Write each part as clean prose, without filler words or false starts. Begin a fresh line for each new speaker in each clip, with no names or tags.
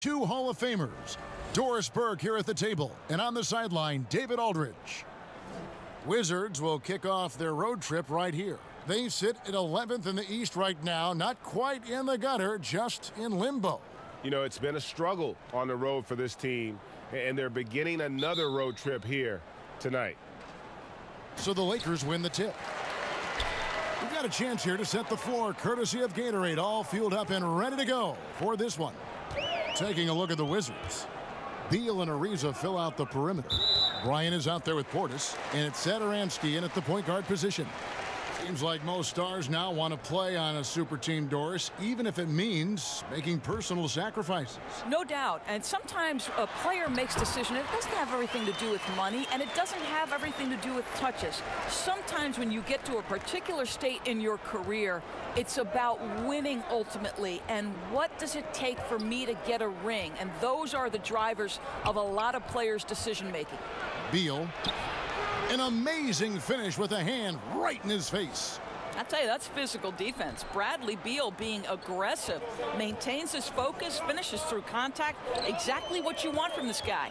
Two Hall of Famers, Doris Burke here at the table, and on the sideline, David Aldridge. Wizards will kick off their road trip right here. They sit at 11th in the East right now, not quite in the gutter, just in limbo.
You know, it's been a struggle on the road for this team, and they're beginning another road trip here tonight.
So the Lakers win the tip. We've got a chance here to set the floor, courtesy of Gatorade, all fueled up and ready to go for this one. Taking a look at the Wizards. Beal and Ariza fill out the perimeter. Bryant is out there with Portis, and it's Satoransky in at the point guard position. Seems like most stars now want to play on a super team, Doris, even if it means making personal sacrifices.
No doubt. And sometimes a player makes a decision. It doesn't have everything to do with money, and it doesn't have everything to do with touches. Sometimes when you get to a particular state in your career, it's about winning ultimately. And what does it take for me to get a ring? And those are the drivers of a lot of players' decision-making.
Beal. An amazing finish with a hand right in his face.
I tell you, that's physical defense. Bradley Beal being aggressive, maintains his focus, finishes through contact. Exactly what you want from this guy.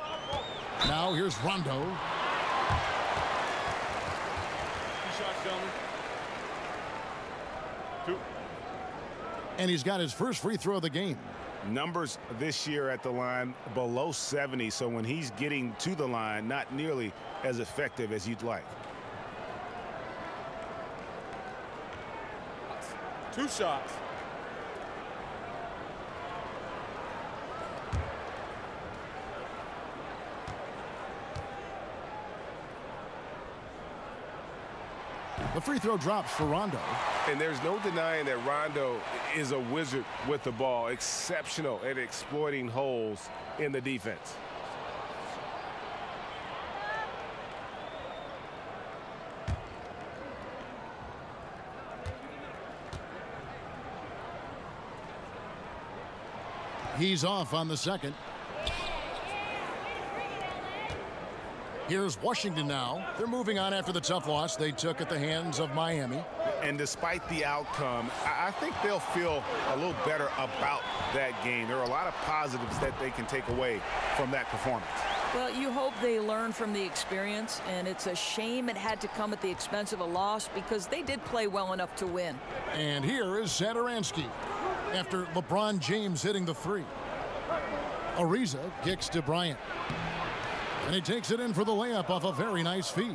Now here's Rondo.
2 shots, gentlemen. 2.
And he's got his first free throw of the game.
Numbers this year at the line below 70, so when he's getting to the line, not nearly as effective as you'd like.
2 shots.
The free throw drops for Rondo.
And there's no denying that Rondo is a wizard with the ball, exceptional at exploiting holes in the defense.
He's off on the second. Here's Washington now. They're moving on after the tough loss they took at the hands of Miami.
And despite the outcome, I think they'll feel a little better about that game. There are a lot of positives that they can take away from that performance.
Well, you hope they learn from the experience, and it's a shame it had to come at the expense of a loss because they did play well enough to win.
And here is Satoransky after LeBron James hitting the three. Ariza kicks to Bryant. And he takes it in for the layup off a very nice feed.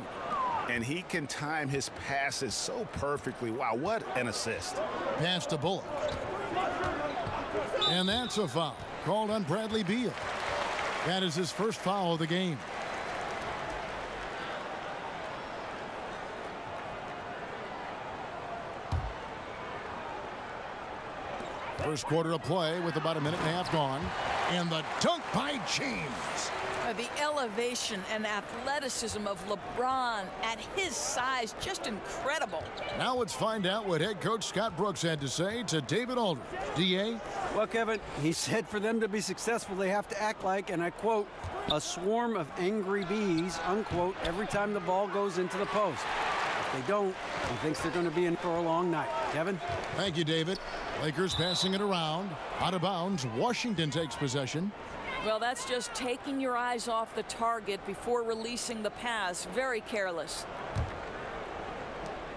And he can time his passes so perfectly. Wow, what an assist.
Pass to Bullock. And that's a foul called on Bradley Beal. That is his first foul of the game. First quarter of play with about a minute and a half gone. And the dunk by James.
The elevation and athleticism of LeBron at his size, just incredible.
Now let's find out what head coach Scott Brooks had to say to David Aldridge. D.A.?
Well, Kevin, he said for them to be successful, they have to act like, and I quote, a swarm of angry bees, unquote, every time the ball goes into the post. If they don't, he thinks they're going to be in for a long night. Kevin?
Thank you, David. Lakers passing it around. Out of bounds. Washington takes possession.
Well, that's just taking your eyes off the target before releasing the pass. Very careless.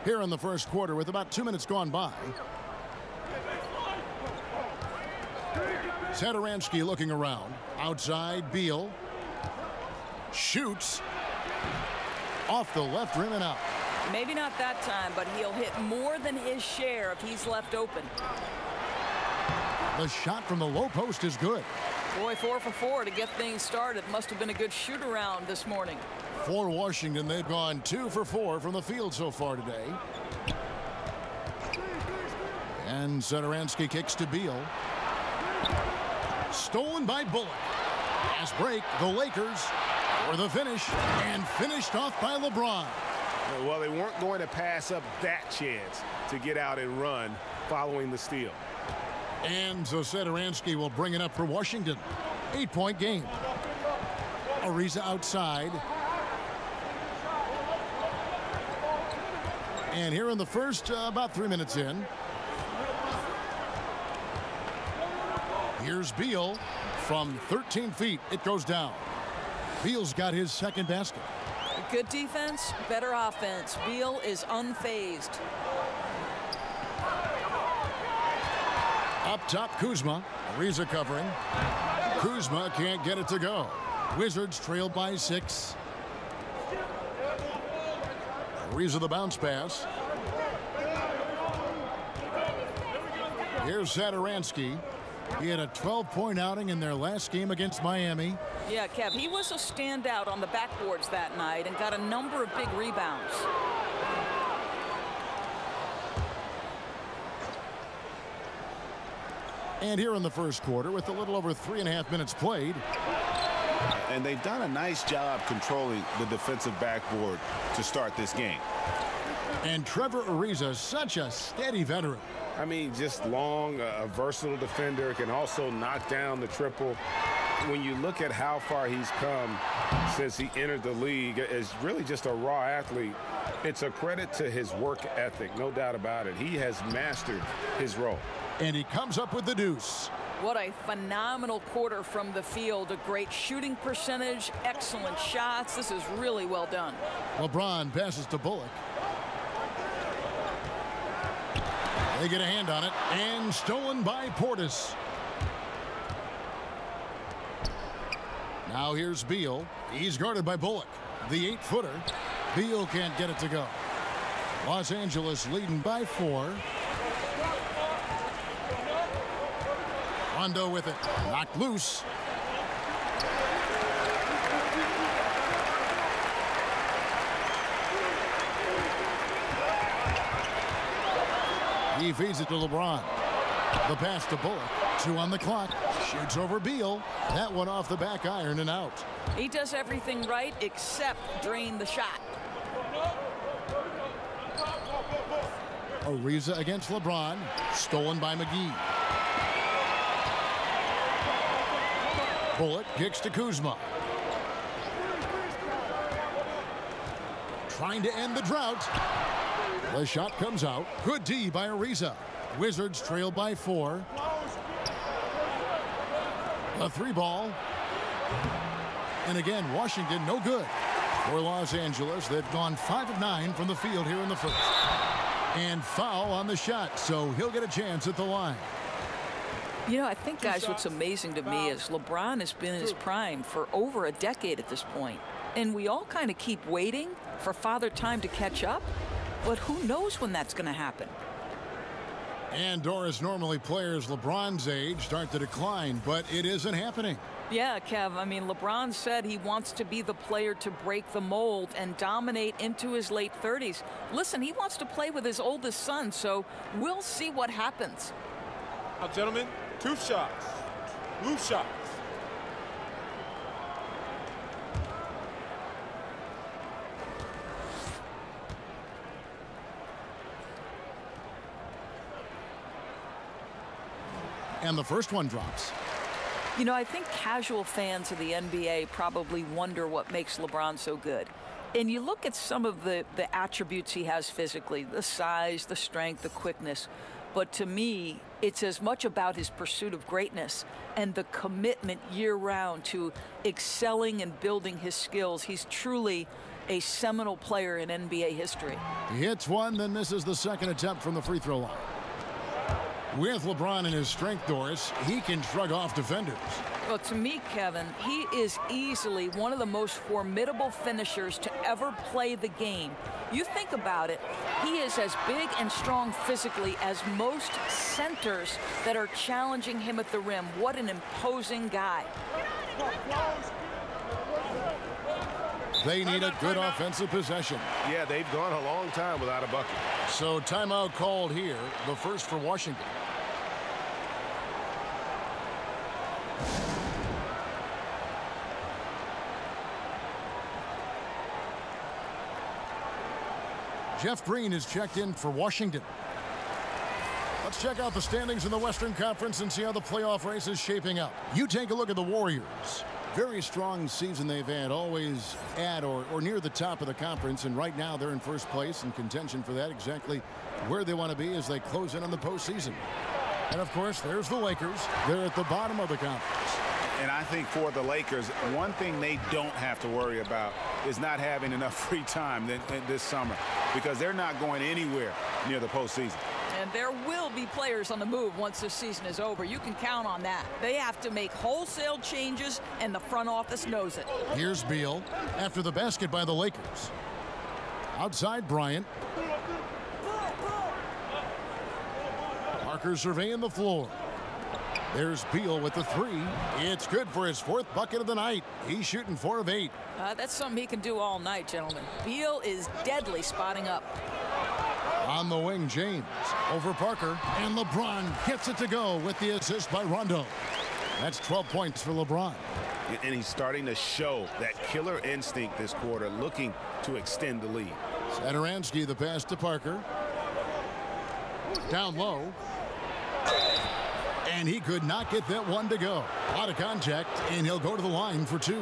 Here in the first quarter with about 2 minutes gone by. Satoransky looking around. Outside, Beal. Shoots. Off the left rim and out.
Maybe not that time, but he'll hit more than his share if he's left open.
The shot from the low post is good.
Boy, 4 for 4 to get things started. Must have been a good shoot-around this morning.
For Washington, they've gone 2 for 4 from the field so far today. And Satoransky kicks to Beal. Stolen by Bullock. Fast break, the Lakers for the finish, and finished off by LeBron.
Well, they weren't going to pass up that chance to get out and run following the steal.
And so Satoransky will bring it up for Washington. 8-point game. Ariza outside. And here in the first, about 3 minutes in. Here's Beal. From 13 feet, it goes down. Beal's got his second basket.
Good defense, better offense. Beal is unfazed.
Up top, Kuzma. Ariza covering. Kuzma can't get it to go. Wizards trailed by 6. Ariza the bounce pass. Here's Satoransky. He had a 12-point outing in their last game against Miami.
Yeah, Kev, he was a standout on the backboards that night and got a number of big rebounds.
And here in the first quarter, with a little over 3.5 minutes played.
And they've done a nice job controlling the defensive backboard to start this game.
And Trevor Ariza, such a steady veteran.
I mean, just long, a versatile defender, can also knock down the triple. When you look at how far he's come since he entered the league as really just a raw athlete, it's a credit to his work ethic, no doubt about it. He has mastered his role.
And he comes up with the deuce.
What a phenomenal quarter from the field. A great shooting percentage, excellent shots. This is really well done.
LeBron passes to Bullock. They get a hand on it, and stolen by Portis. Now here's Beal. He's guarded by Bullock. The 8-footer. Beal can't get it to go. Los Angeles leading by 4. Rondo with it. Knocked loose. He feeds it to LeBron. The pass to Bullock. 2 on the clock. Shoots over Beal. That one off the back iron and out.
He does everything right except drain the shot.
Ariza against LeBron. Stolen by McGee. Bullock kicks to Kuzma. Trying to end the drought. The shot comes out. Good D by Ariza. Wizards trail by 4. A 3-ball. And again, Washington no good. For Los Angeles, they've gone 5 of 9 from the field here in the first. And foul on the shot, so he'll get a chance at the line.
You know, I think, guys, what's amazing to me is LeBron has been in his prime for over a decade at this point. And we all kind of keep waiting for Father Time to catch up. But who knows when that's going to happen?
And Doris, normally players LeBron's age start to decline, but it isn't happening.
Yeah, Kev, I mean, LeBron said he wants to be the player to break the mold and dominate into his late 30s. Listen, he wants to play with his oldest son, so we'll see what happens.
Now, gentlemen, 2 shots. Loose shots.
And the first one drops.
You know, I think casual fans of the NBA probably wonder what makes LeBron so good. And you look at some of the attributes he has physically, the size, the strength, the quickness. But to me, it's as much about his pursuit of greatness and the commitment year-round to excelling and building his skills. He's truly a seminal player in NBA history.
He hits one, then misses the second attempt from the free throw line. With LeBron in his strength, Doris, he can shrug off defenders.
Well, to me, Kevin, he is easily one of the most formidable finishers to ever play the game. You think about it, he is as big and strong physically as most centers that are challenging him at the rim. What an imposing guy.
They need a good offensive possession.
Yeah, they've gone a long time without a bucket.
So timeout called here, the first for Washington. Jeff Green is checked in for Washington. Let's check out the standings in the Western Conference and see how the playoff race is shaping up. You take a look at the Warriors. Very strong season they've had, always at or near the top of the conference, and right now they're in first place in contention for that, exactly where they want to be as they close in on the postseason. And of course, there's the Lakers. They're at the bottom of the conference.
And I think for the Lakers, one thing they don't have to worry about is not having enough free time this summer, because they're not going anywhere near the postseason.
And there will be players on the move once this season is over. You can count on that. They have to make wholesale changes, and the front office knows it.
Here's Beal after the basket by the Lakers. Outside Bryant. Parker surveying the floor. There's Beal with the three. It's good for his 4th bucket of the night. He's shooting 4 of 8.
That's something he can do all night, gentlemen. Beal is deadly spotting up.
On the wing, James over Parker, and LeBron gets it to go with the assist by Rondo. That's 12 points for LeBron.
And he's starting to show that killer instinct this quarter, looking to extend the lead.
Satoransky, the pass to Parker. Down low. And he could not get that one to go. A lot of contact, and he'll go to the line for 2.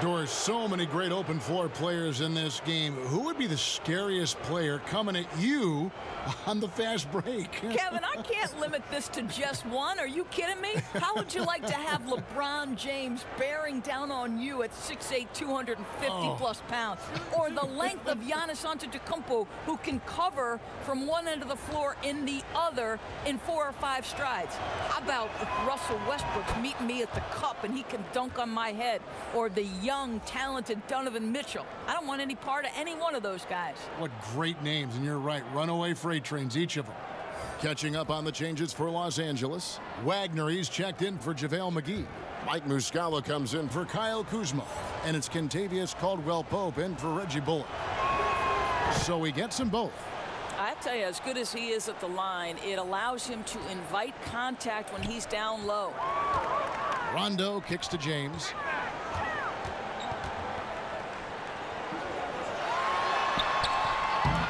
There are so many great open floor players in this game. Who would be the scariest player coming at you on the fast break?
Kevin, I can't limit this to just one. Are you kidding me? How would you like to have LeBron James bearing down on you at 6'8", 250-plus pounds? Or the length of Giannis Antetokounmpo, who can cover from one end of the floor in the other in 4 or 5 strides? How about Russell Westbrook's meeting me at the cup and he can dunk on my head? Or the young, talented Donovan Mitchell. I don't want any part of any one of those guys.
What great names, and you're right, runaway freight trains, each of them. Catching up on the changes for Los Angeles. Wagner, he's checked in for JaVale McGee. Mike Muscala comes in for Kyle Kuzma. And it's Kentavious Caldwell-Pope in for Reggie Bullock. So he gets them both.
I tell you, as good as he is at the line, it allows him to invite contact when he's down low.
Rondo kicks to James.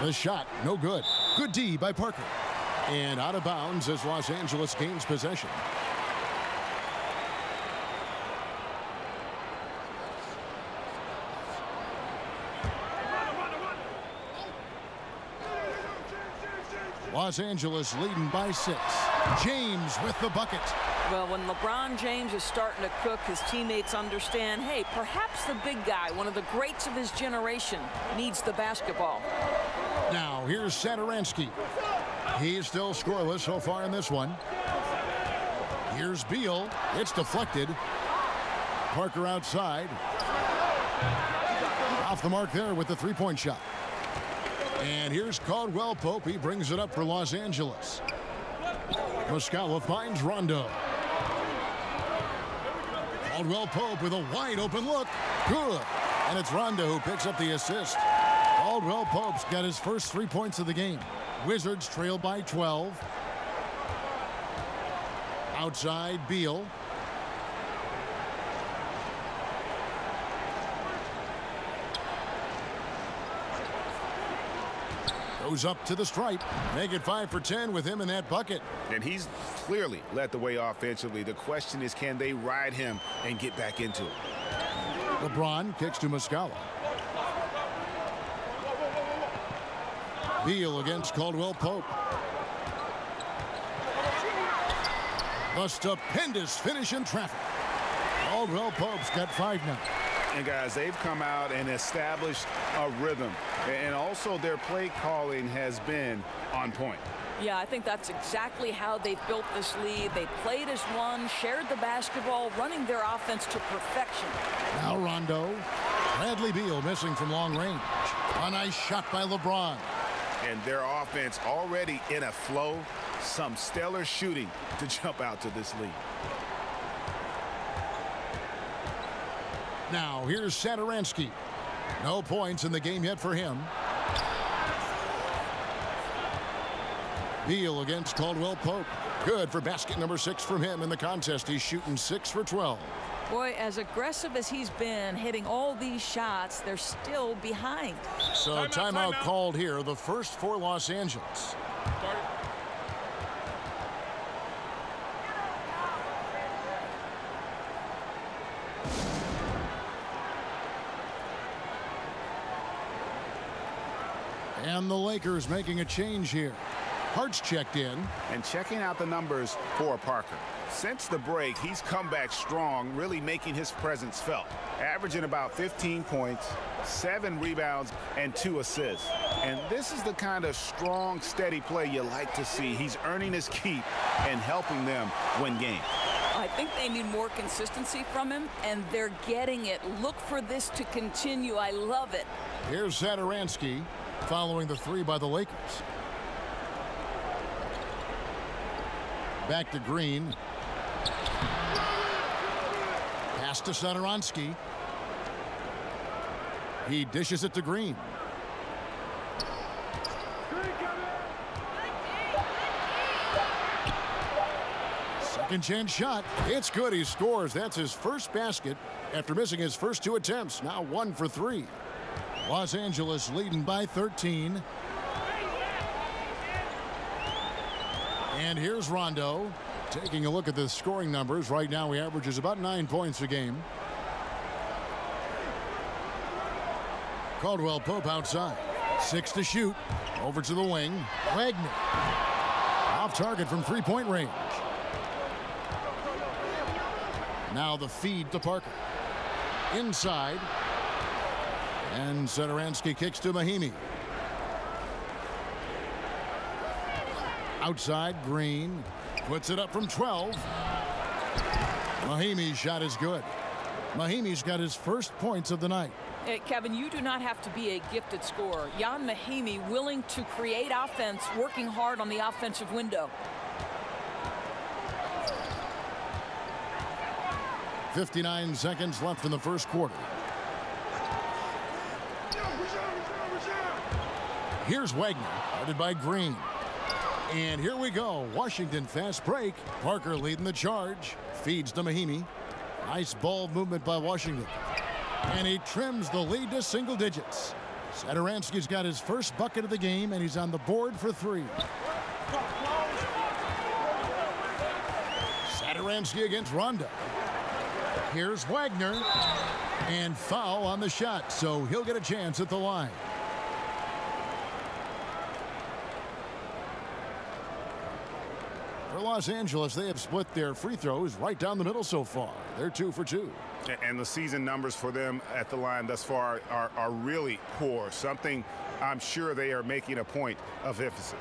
The shot, no good. Good D by Parker. And out of bounds as Los Angeles gains possession. Los Angeles leading by 6. James with the bucket.
Well, when LeBron James is starting to cook, his teammates understand, hey, perhaps the big guy, one of the greats of his generation, needs the basketball.
Now, here's Satoransky. He's still scoreless so far in this one. Here's Beal. It's deflected. Parker outside. Off the mark there with the three-point shot. And here's Caldwell-Pope. He brings it up for Los Angeles. Muscala finds Rondo. Caldwell-Pope with a wide-open look. Good. And it's Rondo who picks up the assist. Caldwell-Pope's got his first 3 points of the game. Wizards trail by 12. Outside, Beal. Goes up to the stripe. Make it 5 for 10 with him in that bucket.
And he's clearly led the way offensively. The question is, can they ride him and get back into it?
LeBron kicks to Muscala. Beal against Caldwell-Pope. The stupendous finish in traffic. Caldwell-Pope's got 5 now.
And guys, they've come out and established a rhythm. And also their play calling has been on point.
Yeah, I think that's exactly how they've built this lead. They played as one, shared the basketball, running their offense to perfection.
Now Rondo. Bradley Beal missing from long range. A nice shot by LeBron.
And their offense already in a flow. Some stellar shooting to jump out to this lead.
Now here's Satoransky. No points in the game yet for him. Beal against Caldwell-Pope. Good for basket number 6 from him in the contest. He's shooting 6 for 12.
Boy, as aggressive as he's been hitting all these shots, they're still behind.
So timeout called here, the first for Los Angeles. And the Lakers making a change here. Hart's checked in.
And checking out the numbers for Parker. Since the break, he's come back strong, really making his presence felt. Averaging about 15 points, 7 rebounds, and 2 assists. And this is the kind of strong, steady play you like to see. He's earning his keep and helping them win games.
I think they need more consistency from him, and they're getting it. Look for this to continue. I love it.
Here's Satoransky following the 3 by the Lakers. Back to Green. Pass to Satoransky. He dishes it to Green. Second chance shot. It's good. He scores. That's his first basket after missing his first 2 attempts. Now 1 for 3. Los Angeles leading by 13. And here's Rondo. Taking a look at the scoring numbers. Right now he averages about 9 points a game. Caldwell Pope outside. 6 to shoot. Over to the wing. Wagner. Off target from 3-point range. Now the feed to Parker. Inside. And Satoransky kicks to Mahinmi. Outside, Green. Puts it up from 12. Mahinmi's shot is good. Mahinmi's got his first points of the night.
Hey, Kevin, you do not have to be a gifted scorer. Ian Mahinmi willing to create offense, working hard on the offensive window.
59 seconds left in the first quarter. Here's Wagner, guarded by Green. And here we go. Washington fast break. Parker leading the charge. Feeds to Mahinmi. Nice ball movement by Washington. And he trims the lead to single digits. Satoransky's got his first bucket of the game, and he's on the board for 3. Satoransky against Rondo. Here's Wagner. And foul on the shot, so he'll get a chance at the line. For Los Angeles, they have split their free throws right down the middle so far. They're 2 for 2.
And the season numbers for them at the line thus far are really poor. Something I'm sure they are making a point of emphasis.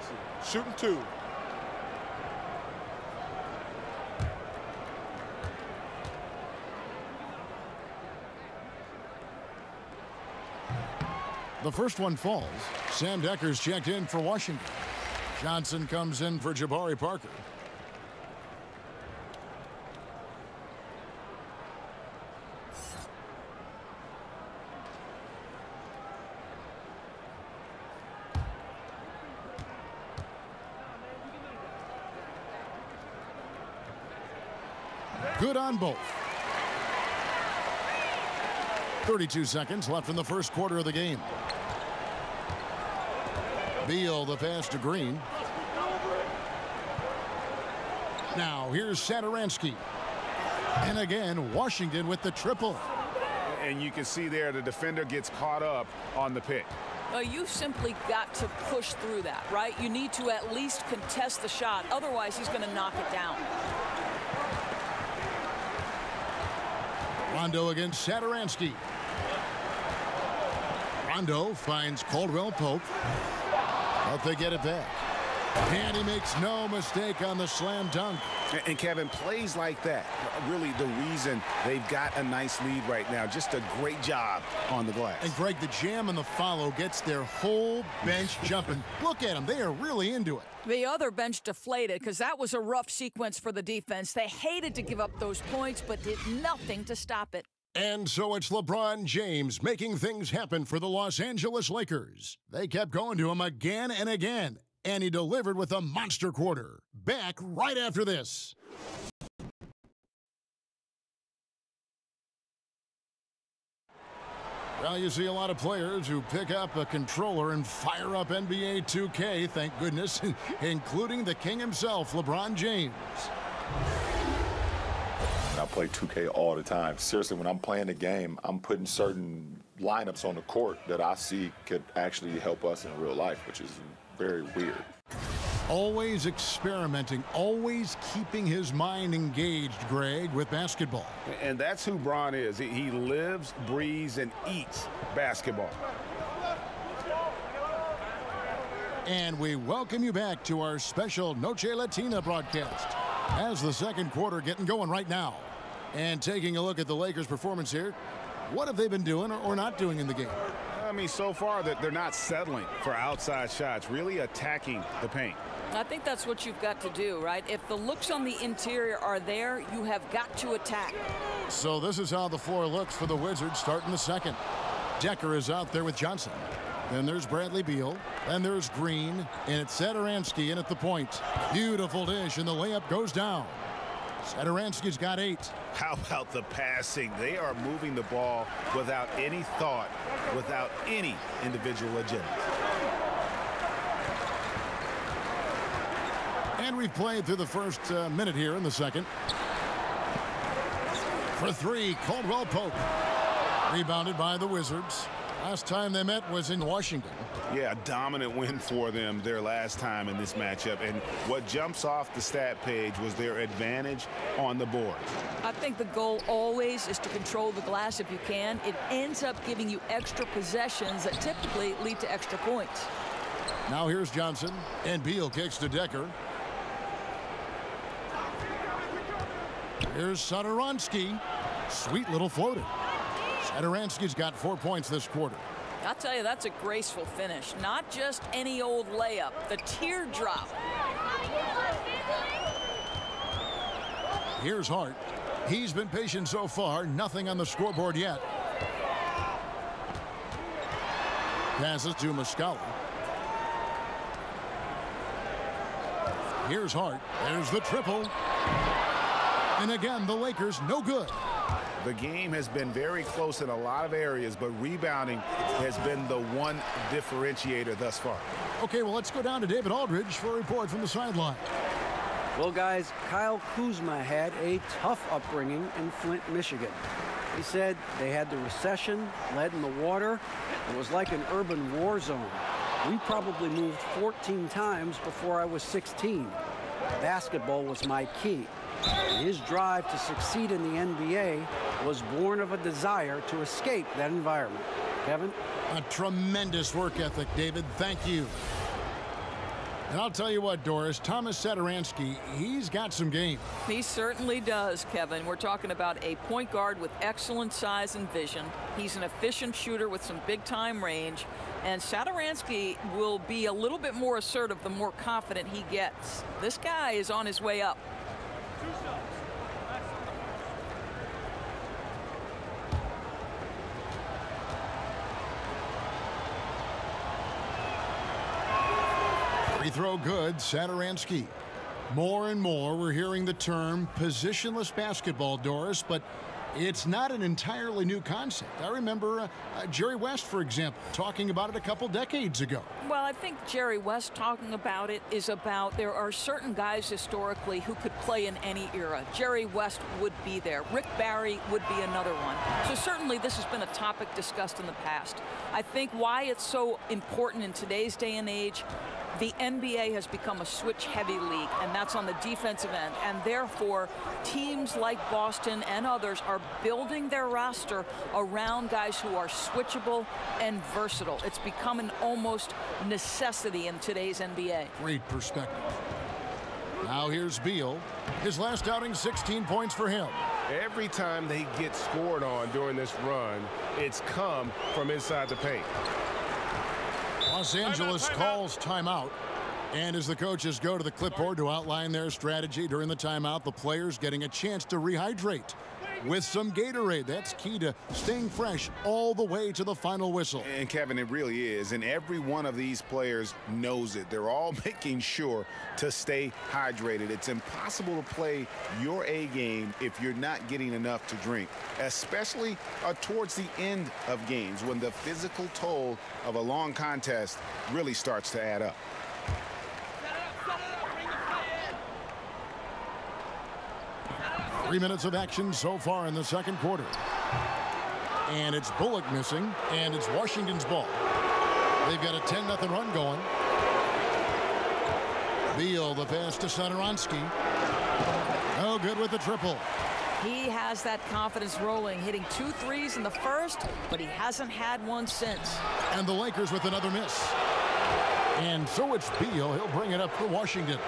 Shooting 2.
The first one falls. Sam Decker's checked in for Washington. Johnson comes in for Jabari Parker. Good on both. 32 seconds left in the first quarter of the game. Beal the pass to Green. Now here's Satoransky. And again, Washington with the triple.
And you can see there the defender gets caught up on the pick.
Well, you simply got to push through that, right? You need to at least contest the shot. Otherwise, he's going to knock it down.
Rondo against Satoransky. Rondo finds Caldwell Pope. But they get it back. And he makes no mistake on the slam dunk.
And Kevin, plays like that, really the reason they've got a nice lead right now. Just a great job on the glass.
And Greg, the jam and the follow gets their whole bench jumping. Look at them. They are really into it.
The other bench deflated because that was a rough sequence for the defense. They hated to give up those points, but did nothing to stop it.
And so it's LeBron James making things happen for the Los Angeles Lakers. They kept going to him again and again, and he delivered with a monster quarter. Back right after this. Well, you see a lot of players who pick up a controller and fire up NBA 2K, thank goodness, including the king himself, LeBron James.
I play 2K all the time. Seriously, when I'm playing the game, I'm putting certain lineups on the court that I see could actually help us in real life, which is very weird.
Always experimenting, always keeping his mind engaged, Greg, with basketball.
And that's who Bron is. He lives, breathes, and eats basketball.
And we welcome you back to our special Noche Latina broadcast as the second quarter getting going right now. And taking a look at the Lakers' performance here, what have they been doing or not doing in the game?
I mean, so far that they're not settling for outside shots, really attacking the paint.
I think that's what you've got to do, right? If the looks on the interior are there, you have got to attack.
So this is how the floor looks for the Wizards starting the second. Decker is out there with Johnson. Then there's Bradley Beal. Then there's Green. And it's Satoransky in at the point. Beautiful dish, and the layup goes down. Satoransky's got 8.
How about the passing? They are moving the ball without any thought, without any individual agenda.
And we've played through the first minute here in the second. For 3, Caldwell Pope. Rebounded by the Wizards. Last time they met was in Washington.
Yeah, a dominant win for them their last time in this matchup. And what jumps off the stat page was their advantage on the board.
I think the goal always is to control the glass if you can. It ends up giving you extra possessions that typically lead to extra points.
Now here's Johnson, and Beal kicks to Decker. Here's Satoransky. Sweet little floater. Satoransky's got 4 points this quarter.
I'll tell you, that's a graceful finish. Not just any old layup. The teardrop.
Here's Hart. He's been patient so far. Nothing on the scoreboard yet. Passes to Muscala. Here's Hart. There's the triple. And again, the Lakers no good.
The game has been very close in a lot of areas, but rebounding has been the one differentiator thus far.
Okay, well, let's go down to David Aldridge for a report from the sideline.
Well, guys, Kyle Kuzma had a tough upbringing in Flint, Michigan. He said they had the recession, lead in the water. It was like an urban war zone. We probably moved 14 times before I was 16. Basketball was my key. And his drive to succeed in the NBA was born of a desire to escape that environment. Kevin?
A tremendous work ethic, David. Thank you. And I'll tell you what, Doris, Thomas Satoransky, he's got some game.
He certainly does, Kevin. We're talking about a point guard with excellent size and vision. He's an efficient shooter with some big-time range. And Satoransky will be a little bit more assertive the more confident he gets. This guy is on his way up.
Free throw good, Satoransky. More and more we're hearing the term positionless basketball, Doris, but it's not an entirely new concept. I remember Jerry West, for example, talking about it a couple decades ago.
Well, I think Jerry West talking about it is about there are certain guys historically who could play in any era. Jerry West would be there. Rick Barry would be another one. So certainly this has been a topic discussed in the past. I think why it's so important in today's day and age, the NBA has become a switch-heavy league, and that's on the defensive end. And therefore, teams like Boston and others are building their roster around guys who are switchable and versatile. It's become an almost necessity in today's NBA.
Great perspective. Now here's Beal. His last outing, 16 points for him.
Every time they get scored on during this run, it's come from inside the paint.
Los Angeles calls timeout. And as the coaches go to the clipboard to outline their strategy during the timeout, the players getting a chance to rehydrate with some Gatorade. That's key to staying fresh all the way to the final whistle.
And Kevin, it really is. And every one of these players knows it. They're all making sure to stay hydrated. It's impossible to play your A game if you're not getting enough to drink, especially towards the end of games when the physical toll of a long contest really starts to add up.
Minutes of action so far in the second quarter. And it's Bullock missing, and it's Washington's ball. They've got a 10-0 run going. Beal, the pass to Satoransky. No good with the triple.
He has that confidence rolling, hitting 2 threes in the first, but he hasn't had one since.
And the Lakers with another miss. And so it's Beal. He'll bring it up for Washington.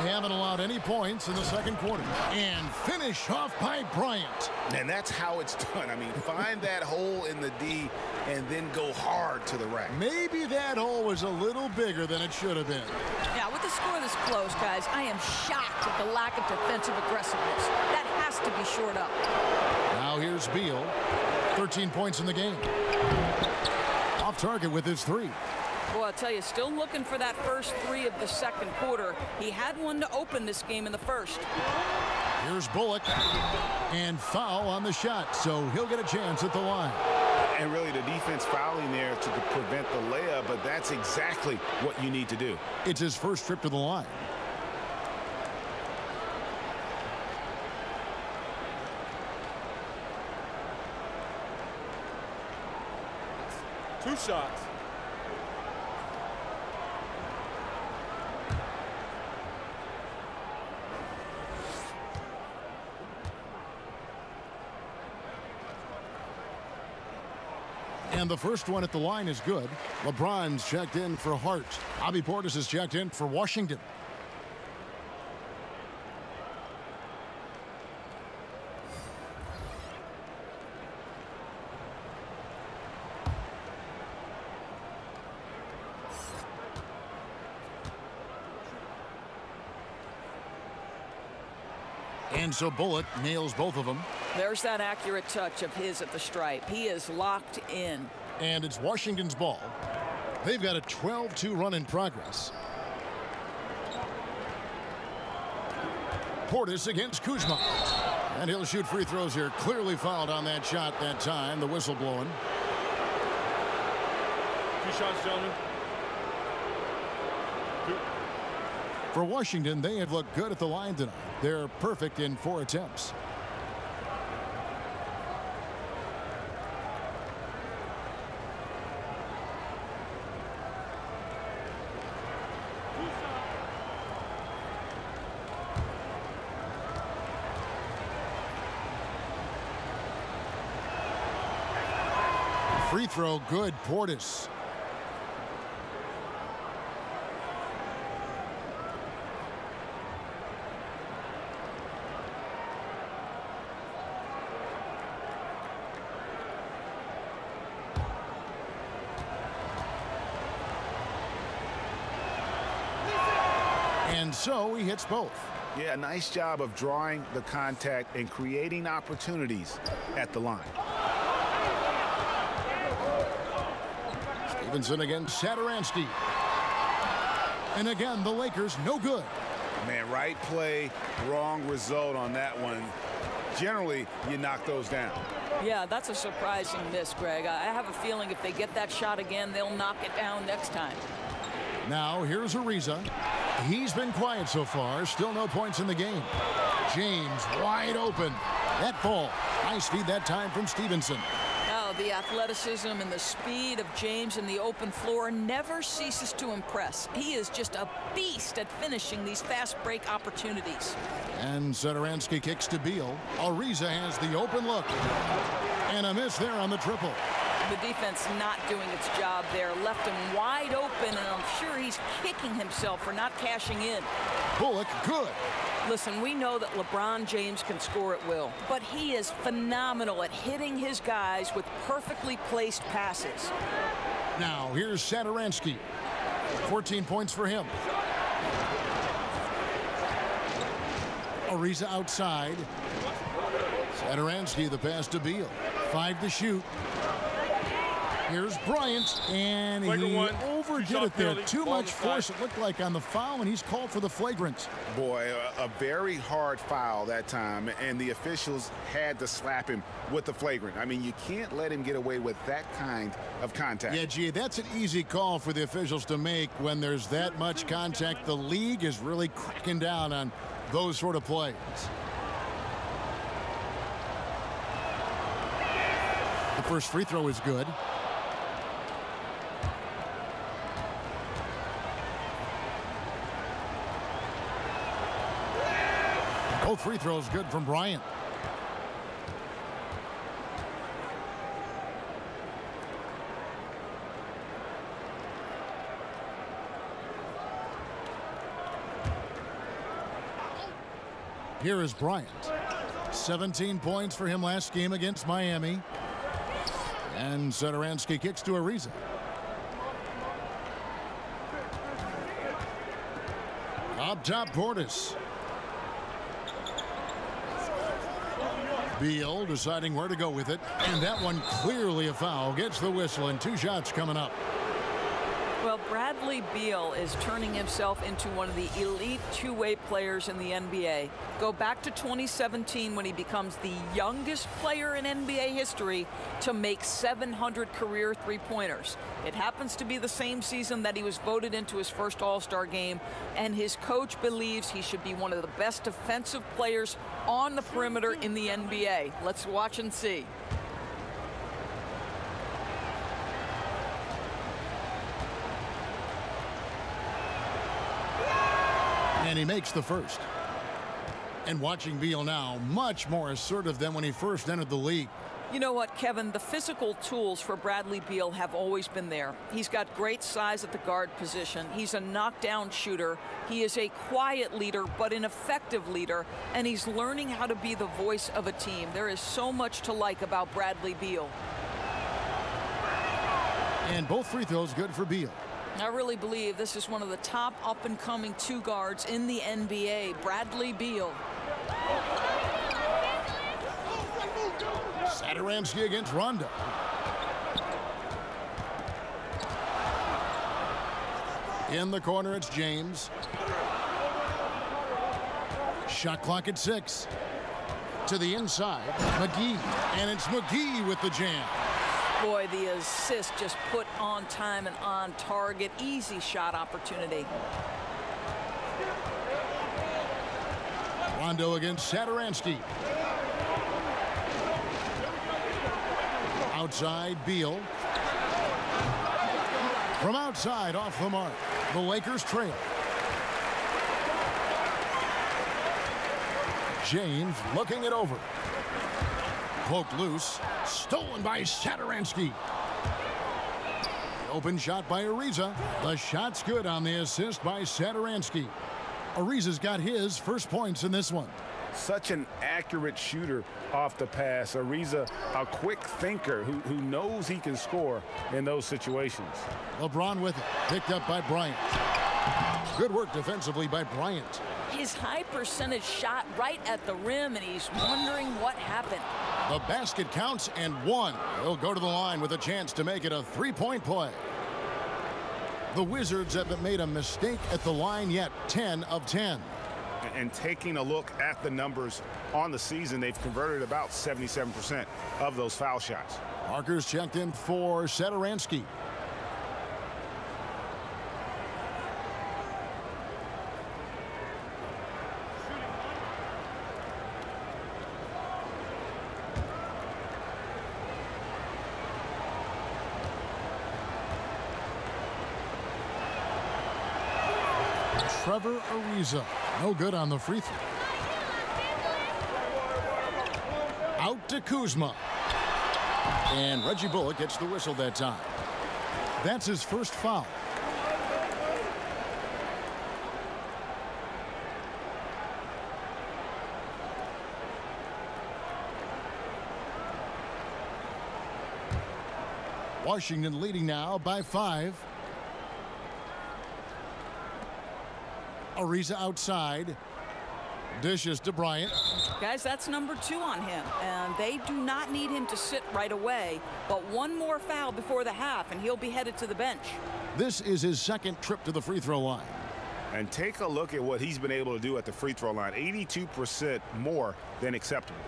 They haven't allowed any points in the second quarter. And finish off by Bryant.
And that's how it's done. I mean, find that hole in the D and then go hard to the rack.
Maybe that hole was a little bigger than it should have been.
Yeah, with the score this close, guys, I am shocked at the lack of defensive aggressiveness. That has to be shored up.
Now here's Beal. 13 points in the game. Off target with his 3.
Well, I'll tell you, still looking for that first 3 of the second quarter. He had one to open this game in the first.
Here's Bullock. And foul on the shot, so he'll get a chance at the line.
And really the defense fouling there to prevent the layup, but that's exactly what you need to do.
It's his first trip to the line.
Two shots.
And the first one at the line is good. LeBron's checked in for Hart. Bobby Portis is checked in for Washington. And so Bullock nails both of them.
There's that accurate touch of his at the stripe. He is locked in.
And it's Washington's ball. They've got a 12-2 run in progress. Portis against Kuzma. And he'll shoot free throws here. Clearly fouled on that shot that time. The whistle blowing.
2 shots, gentlemen. 2.
For Washington, they have looked good at the line tonight. They're perfect in 4 attempts. Free throw good, Portis. And so he hits both.
Yeah, nice job of drawing the contact and creating opportunities at the line.
Stevenson against Satoransky. And again, the Lakers no good.
Man, right play, wrong result on that one. Generally, you knock those down.
Yeah, that's a surprising miss, Greg. I have a feeling if they get that shot again, they'll knock it down next time.
Now here's Ariza. He's been quiet so far. Still no points in the game. James wide open. That ball. Nice feed that time from Stevenson.
Now the athleticism and the speed of James in the open floor never ceases to impress. He is just a beast at finishing these fast break opportunities.
And Satoransky kicks to Beal. Ariza has the open look. And a miss there on the triple.
The defense not doing its job there. Left him wide open, and I'm sure he's kicking himself for not cashing in.
Bullock good.
Listen, we know that LeBron James can score at will, but he is phenomenal at hitting his guys with perfectly placed passes.
Now here's Satoransky. 14 points for him. Ariza outside. Satoransky the pass to Beal. 5 to shoot. Here's Bryant, and he overdid it there. Too much force, it looked like, on the foul, and he's called for the flagrant.
Boy, a very hard foul that time, and the officials had to slap him with the flagrant. I mean, you can't let him get away with that kind of contact.
Yeah, gee, that's an easy call for the officials to make when there's that much contact. The league is really cracking down on those sort of plays. The first free throw is good. Both free throws good from Bryant. Here is Bryant. 17 points for him last game against Miami. And Satoransky kicks to Ariza. Up top, Portis. Beal deciding where to go with it. And that one clearly a foul. Gets the whistle and 2 shots coming up.
Well, Bradley Beal is turning himself into one of the elite two-way players in the NBA. Go back to 2017 when he becomes the youngest player in NBA history to make 700 career three-pointers. It happens to be the same season that he was voted into his first All-Star game, and his coach believes he should be one of the best defensive players on the perimeter in the NBA. Let's watch and see.
And he makes the first. And watching Beal now, much more assertive than when he first entered the league.
You know what, Kevin? The physical tools for Bradley Beal have always been there. He's got great size at the guard position. He's a knockdown shooter. He is a quiet leader, but an effective leader. And he's learning how to be the voice of a team. There is so much to like about Bradley Beal.
And both free throws good for Beal.
I really believe this is one of the top up-and-coming two guards in the NBA, Bradley Beal.
Satoransky against Rondo. In the corner, it's James. Shot clock at 6. To the inside, McGee. And it's McGee with the jam.
Boy, the assist just put on time and on target. Easy shot opportunity.
Rondo against Satoransky. Outside, Beal. From outside, off the mark. The Lakers trail. James looking it over. Poked loose. Stolen by Satoransky. Open shot by Ariza. The shot's good on the assist by Satoransky. Ariza's got his first points in this one.
Such an accurate shooter off the pass. Ariza, a quick thinker who knows he can score in those situations.
LeBron with it. Picked up by Bryant. Good work defensively by Bryant.
His high percentage shot right at the rim, and he's wondering what happened.
The basket counts and one. He'll go to the line with a chance to make it a three-point play. The Wizards haven't made a mistake at the line yet. 10 of 10.
And taking a look at the numbers on the season, they've converted about 77% of those foul shots.
Parker's checked in for Satoransky. Trevor Ariza, no good on the free throw. Out to Kuzma. And Reggie Bullock gets the whistle that time. That's his first foul. Washington leading now by 5. Ariza outside. Dishes to Bryant.
Guys, that's number 2 on him, and they do not need him to sit right away, but one more foul before the half and he'll be headed to the bench.
This is his second trip to the free throw line.
And take a look at what he's been able to do at the free throw line. 82% more than acceptable.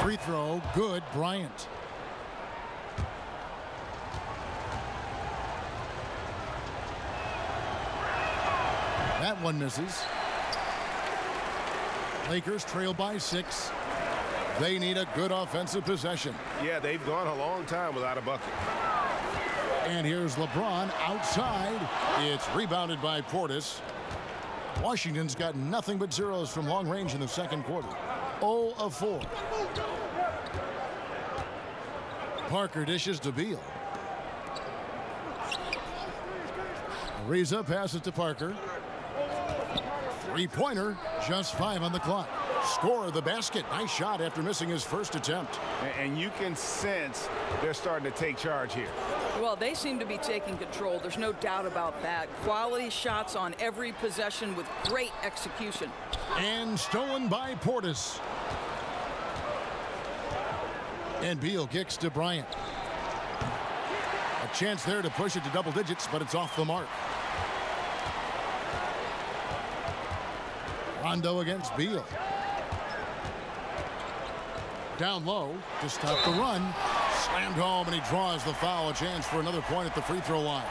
Free throw, good, Bryant. That one misses. Lakers trail by 6. They need a good offensive possession.
Yeah, they've gone a long time without a bucket.
And here's LeBron outside. It's rebounded by Portis. Washington's got nothing but zeros from long range in the second quarter. 0 of 4. Parker dishes to Beal. Ariza passes to Parker. Three-pointer, just 5 on the clock. Score the basket. Nice shot after missing his first attempt.
And you can sense they're starting to take charge here.
Well, they seem to be taking control. There's no doubt about that. Quality shots on every possession with great execution.
And stolen by Portis. And Beal kicks to Bryant. A chance there to push it to double digits, but it's off the mark. Rondo against Beal. Down low to stop the run. Slammed home, and he draws the foul. A chance for another point at the free throw line.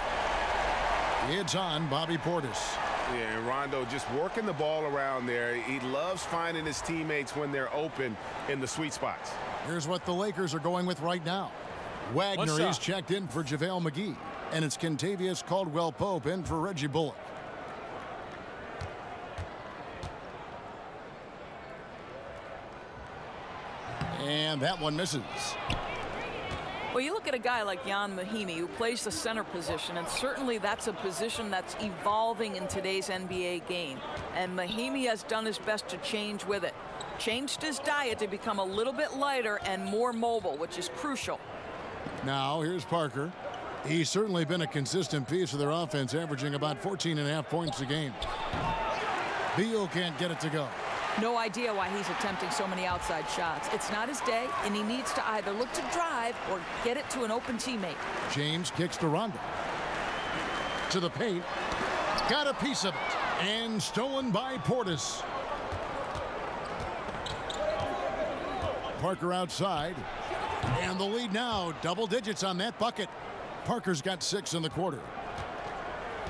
It's on Bobby Portis.
Yeah, and Rondo just working the ball around there. He loves finding his teammates when they're open in the sweet spots.
Here's what the Lakers are going with right now. Wagner is checked in for JaVale McGee. And it's Kentavious Caldwell-Pope in for Reggie Bullock. And that one misses.
Well, you look at a guy like Ian Mahinmi, who plays the center position, and certainly that's a position that's evolving in today's NBA game. And Mahinmi has done his best to change with it. Changed his diet to become a little bit lighter and more mobile, which is crucial.
Now, here's Parker. He's certainly been a consistent piece of their offense, averaging about 14.5 points a game. Beal can't get it to go.
No idea why he's attempting so many outside shots. It's not his day, and he needs to either look to drive or get it to an open teammate.
James kicks to Rondo. To the paint. Got a piece of it. And stolen by Portis. Parker outside. And the lead now, double digits on that bucket. Parker's got 6 in the quarter.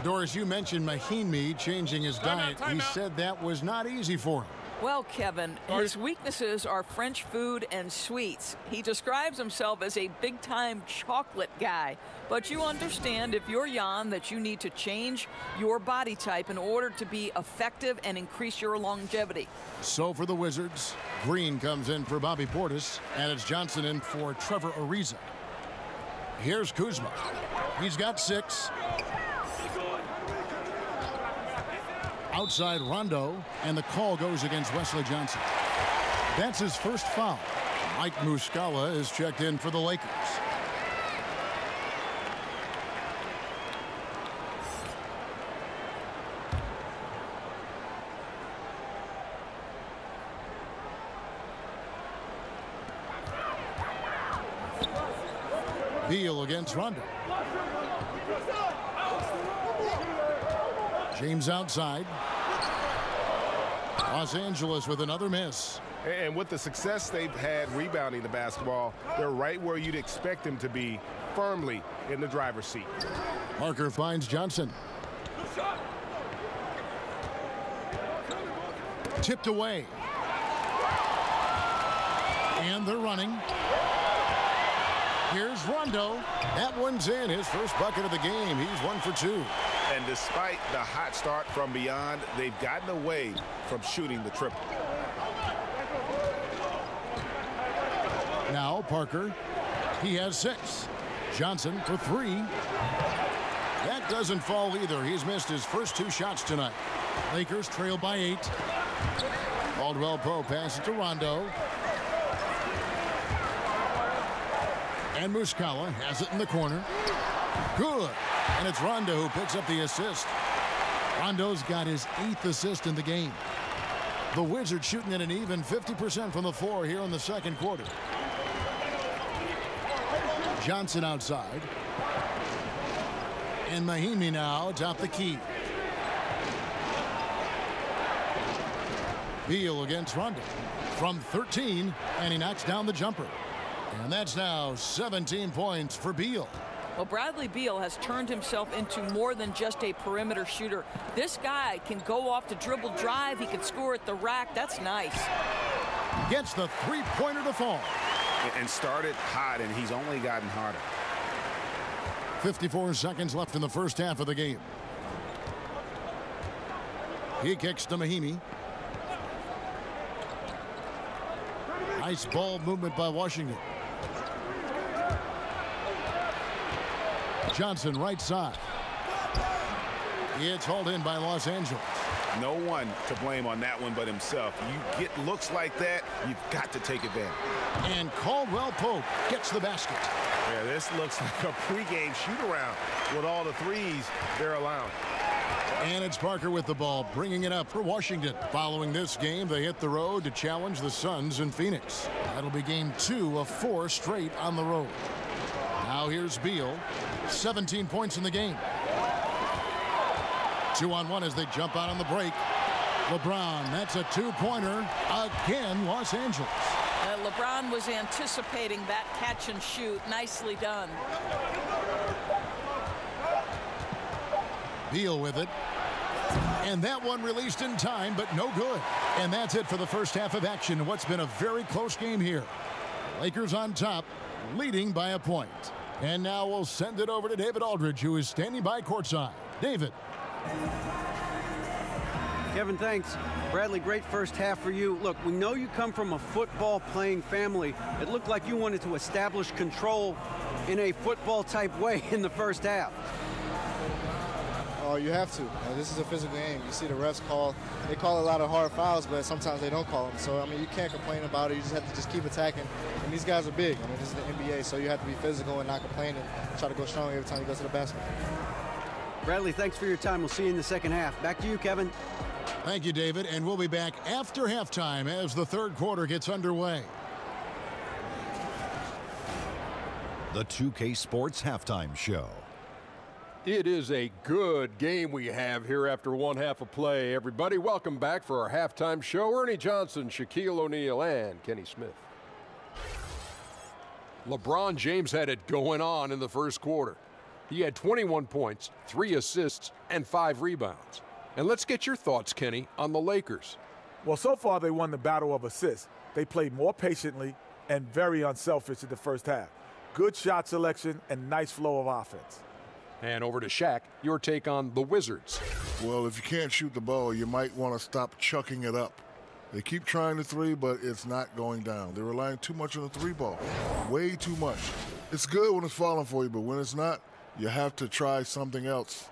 Doris, you mentioned Mahinmi changing his diet. He said that was not easy for him.
Well, Kevin, his weaknesses are French food and sweets. He describes himself as a big-time chocolate guy. But you understand, if you're Jan, that you need to change your body type in order to be effective and increase your longevity.
So for the Wizards, Green comes in for Bobby Portis, and it's Johnson in for Trevor Ariza. Here's Kuzma. He's got 6. Outside Rondo, and the call goes against Wesley Johnson. That's his first foul. Mike Muscala is checked in for the Lakers. Beal against Rondo. James outside. Los Angeles with another miss.
And with the success they've had rebounding the basketball, they're right where you'd expect them to be, firmly in the driver's seat.
Parker finds Johnson. Tipped away. And they're running. Here's Rondo. That one's in. His first bucket of the game. He's 1 for 2.
And despite the hot start from beyond, they've gotten away from shooting the triple.
Now Parker. He has 6. Johnson for 3. That doesn't fall either. He's missed his first 2 shots tonight. Lakers trail by 8. Caldwell-Pope passes to Rondo. And Muscala has it in the corner. Good. And it's Rondo who picks up the assist. Rondo's got his 8th assist in the game. The Wizards shooting at an even 50% from the floor here in the second quarter. Johnson outside. And Mahinmi now atop the key. Beal against Rondo. From 13, and he knocks down the jumper. And that's now 17 points for Beal.
Well, Bradley Beal has turned himself into more than just a perimeter shooter. This guy can go off the dribble drive. He can score at the rack. That's nice.
Gets the three-pointer to fall.
And started hot, and he's only gotten hotter.
54 seconds left in the first half of the game. He kicks to Mahinmi. Nice ball movement by Washington. Johnson right side. It's hauled in by Los Angeles.
No one to blame on that one but himself. You get looks like that, you've got to take advantage.
And Caldwell Pope gets the basket.
Yeah, this looks like a pregame shoot-around with all the threes they're allowing.
And it's Parker with the ball, bringing it up for Washington. Following this game, they hit the road to challenge the Suns in Phoenix. That'll be game 2 of 4 straight on the road. Now here's Beal. 17 points in the game. 2-on-1 as they jump out on the break. LeBron, that's a two-pointer. Again, Los Angeles.
LeBron was anticipating that catch and shoot. Nicely done.
Beal with it. And that one released in time, but no good. And that's it for the first half of action. What's been a very close game here. Lakers on top, leading by a point. And now we'll send it over to David Aldridge, who is standing by courtside. David.
Kevin, thanks. Bradley, great first half for you. Look, we know you come from a football-playing family. It looked like you wanted to establish control in a football-type way in the first half.
Oh, you have to. This is a physical game. You see the refs they call a lot of hard fouls, but sometimes they don't call them. So, I mean, you can't complain about it. You just have to just keep attacking. And these guys are big. I mean, this is the NBA, so you have to be physical and not complain and try to go strong every time you go to the basket.
Bradley, thanks for your time. We'll see you in the second half. Back to you, Kevin.
Thank you, David. And we'll be back after halftime as the third quarter gets underway.
The 2K Sports Halftime Show.
It is a good game we have here after one half of play. Everybody, welcome back for our halftime show. Ernie Johnson, Shaquille O'Neal, and Kenny Smith. LeBron James had it going on in the first quarter. He had 21 points, 3 assists, and 5 rebounds. And let's get your thoughts, Kenny, on the Lakers.
Well, so far they won the battle of assists. They played more patiently and very unselfish in the first half. Good shot selection and nice flow of offense.
And over to Shaq, your take on the Wizards.
Well, if you can't shoot the ball, you might want to stop chucking it up. They keep trying the three, but it's not going down. They're relying too much on the three ball, way too much. It's good when it's falling for you, but when it's not, you have to try something else.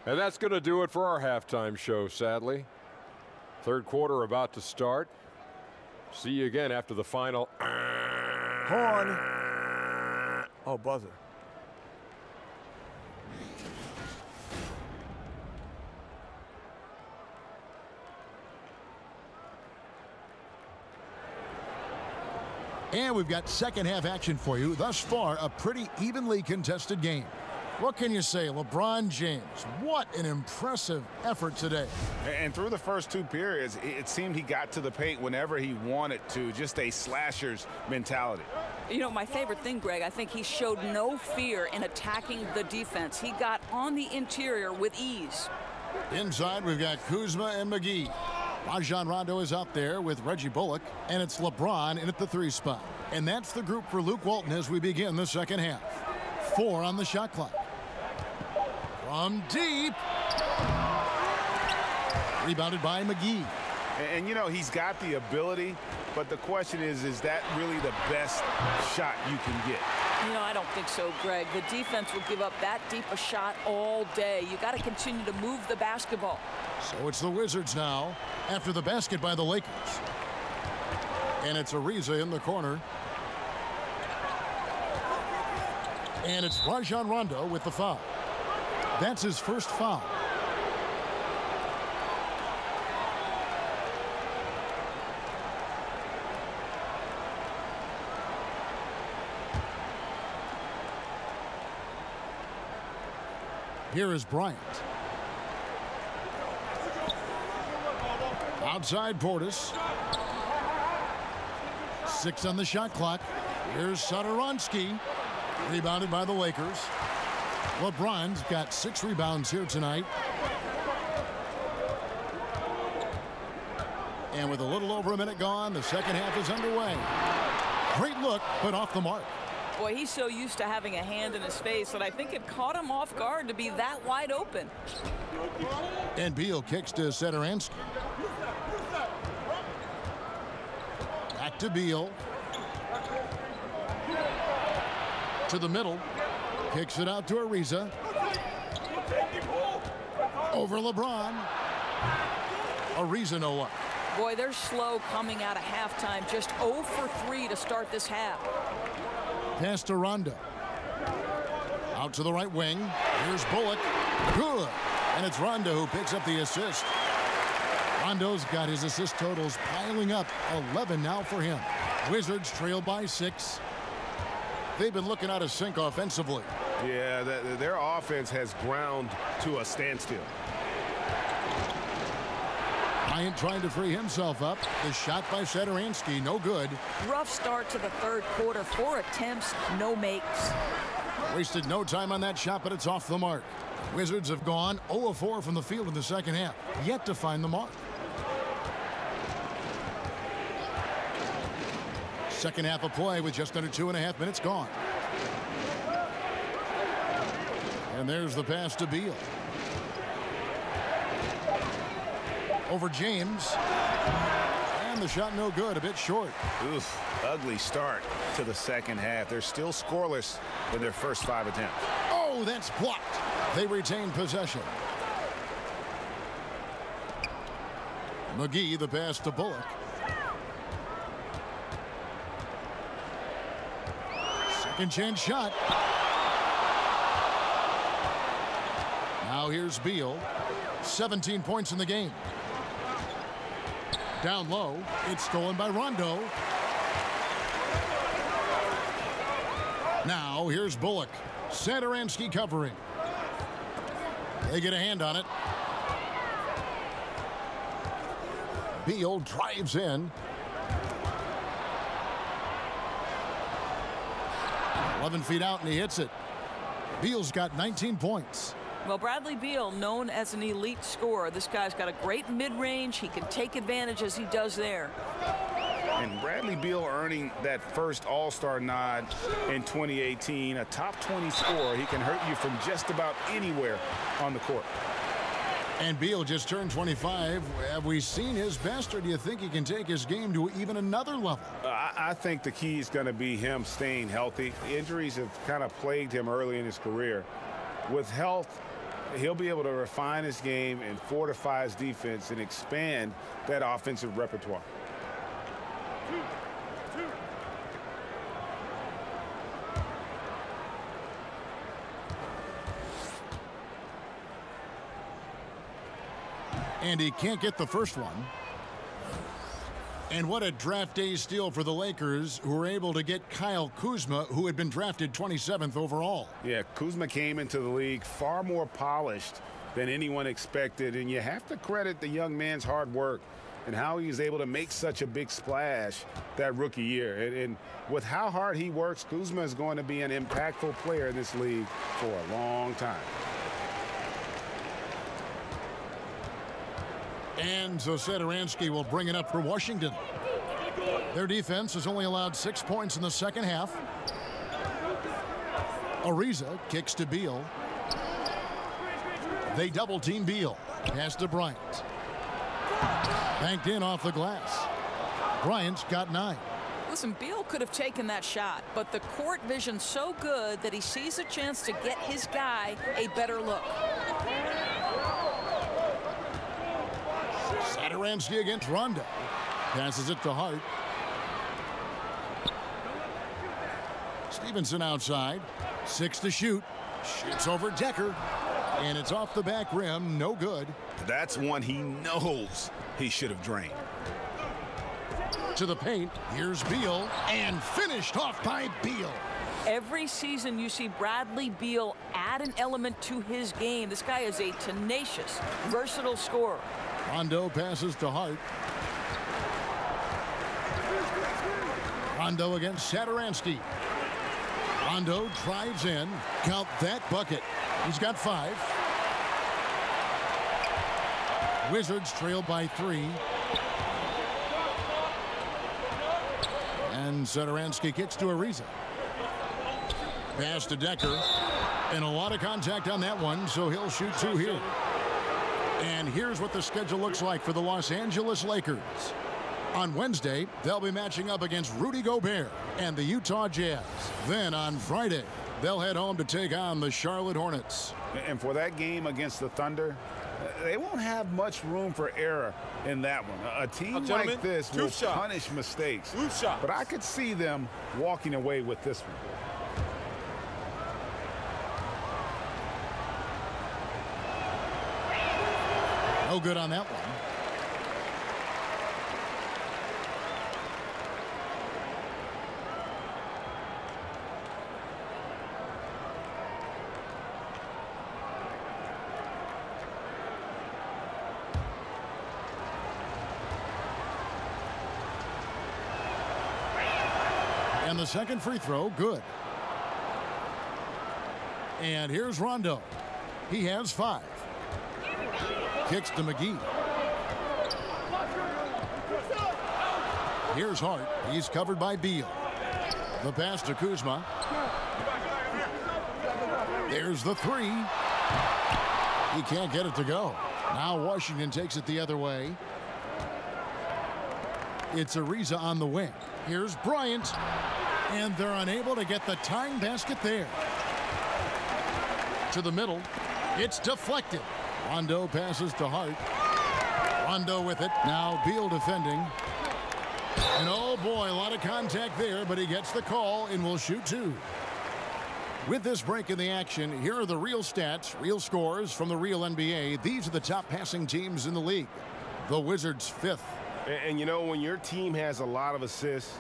And that's going to do it for our halftime show, sadly. Third quarter about to start. See you again after the final.
Horn. Oh, buzzer.
And we've got second half action for you. Thus far, a pretty evenly contested game. What can you say? LeBron James, what an impressive effort today.
And through the first 2 periods, it seemed he got to the paint whenever he wanted to, just a slasher's mentality.
You know, my favorite thing, Greg, I think he showed no fear in attacking the defense. He got on the interior with ease.
Inside, we've got Kuzma and McGee. Rajon Rondo is out there with Reggie Bullock, and it's LeBron in at the 3 spot. And that's the group for Luke Walton as we begin the second half. 4 on the shot clock. From deep. Rebounded by McGee.
And you know, he's got the ability, but the question is that really the best shot you can get?
You know, I don't think so, Greg. The defense will give up that deep a shot all day. You got to continue to move the basketball.
So it's the Wizards now after the basket by the Lakers. And it's Ariza in the corner. And it's Rajon Rondo with the foul. That's his first foul. Here is Bryant. Outside Portis. 6 on the shot clock. Here's Satoransky. Rebounded by the Lakers. LeBron's got 6 rebounds here tonight. And with a little over a minute gone, the second half is underway. Great look, but off the mark.
Boy, he's so used to having a hand in his face that I think it caught him off guard to be that wide open.
And Beal kicks to Satoransky. Back to Beal. To the middle. Kicks it out to Ariza. Over LeBron. Ariza no luck.
Boy, they're slow coming out of halftime. Just 0 for 3 to start this half.
Pass to Rondo. Out to the right wing. Here's Bullock. Good. And it's Rondo who picks up the assist. Rondo's got his assist totals piling up. 11 now for him. Wizards trail by 6. They've been looking out of sync offensively.
Yeah, their offense has ground to a standstill.
Bryant trying to free himself up. The shot by Satoransky, no good.
Rough start to the third quarter. 4 attempts, no makes.
Wasted no time on that shot, but it's off the mark. Wizards have gone 0 of 4 from the field in the second half. Yet to find the mark. Second half of play with just under 2.5 minutes gone. And there's the pass to Beal. Over James. And the shot no good, a bit short.
Oof, ugly start to the second half. They're still scoreless in their first 5 attempts.
Oh, that's blocked. They retain possession. McGee, the pass to Bullock. Second chance shot. Now here's Beal. 17 points in the game. Down low. It's stolen by Rondo. Now here's Bullock. Satoransky covering. They get a hand on it. Beal drives in. 11 feet out and he hits it. Beal's got 19 points.
Well, Bradley Beal, known as an elite scorer. This guy's got a great mid-range. He can take advantage as he does there.
And Bradley Beal earning that first All-Star nod in 2018, a top 20 scorer. He can hurt you from just about anywhere on the court.
And Beal just turned 25. Have we seen his best, or do you think he can take his game to even another level?
I think the key is going to be him staying healthy. Injuries have kind of plagued him early in his career. With health, he'll be able to refine his game and fortify his defense and expand that offensive repertoire.
And he can't get the first one. And what a draft day steal for the Lakers, who were able to get Kyle Kuzma, who had been drafted 27th overall.
Yeah, Kuzma came into the league far more polished than anyone expected, and you have to credit the young man's hard work and how he was able to make such a big splash that rookie year. And with how hard he works, Kuzma is going to be an impactful player in this league for a long time.
And so Satoransky will bring it up for Washington. Their defense has only allowed 6 points in the second half. Ariza kicks to Beal. They double-team Beal. Pass to Bryant. Banked in off the glass. Bryant's got 9.
Listen, Beal could have taken that shot, but the court vision's so good that he sees a chance to get his guy a better look.
Satoransky against Rondo. Passes it to Hart. Stevenson outside. 6 to shoot. Shoots over Decker. And it's off the back rim. No good.
That's one he knows he should have drained.
To the paint. Here's Beal. And finished off by Beal.
Every season you see Bradley Beal add an element to his game. This guy is a tenacious, versatile scorer. Rondo
passes to Hart. Rondo against Satoransky. Rondo drives in. Count that bucket. He's got 5. Wizards trail by 3. And Satoransky kicks to Ariza. Pass to Decker. And a lot of contact on that one, so he'll shoot 2 here. And here's what the schedule looks like for the Los Angeles Lakers. On Wednesday, they'll be matching up against Rudy Gobert and the Utah Jazz. Then on Friday, they'll head home to take on the Charlotte Hornets.
And for that game against the Thunder, they won't have much room for error in that one. A team like this will punish mistakes. But I could see them walking away with this one.
No good on that one. And the second free throw, good. And here's Rondo. He has 5. Kicks to McGee. Here's Hart. He's covered by Beal. The pass to Kuzma. There's the 3. He can't get it to go. Now Washington takes it the other way. It's Ariza on the wing. Here's Bryant. And they're unable to get the tying basket there. To the middle. It's deflected. Rondo passes to Hart. Rondo with it. Now Beal defending. And oh boy, a lot of contact there, but he gets the call and will shoot 2. With this break in the action, here are the real stats, real scores from the real NBA. These are the top passing teams in the league. The Wizards 5th.
And you know, when your team has a lot of assists,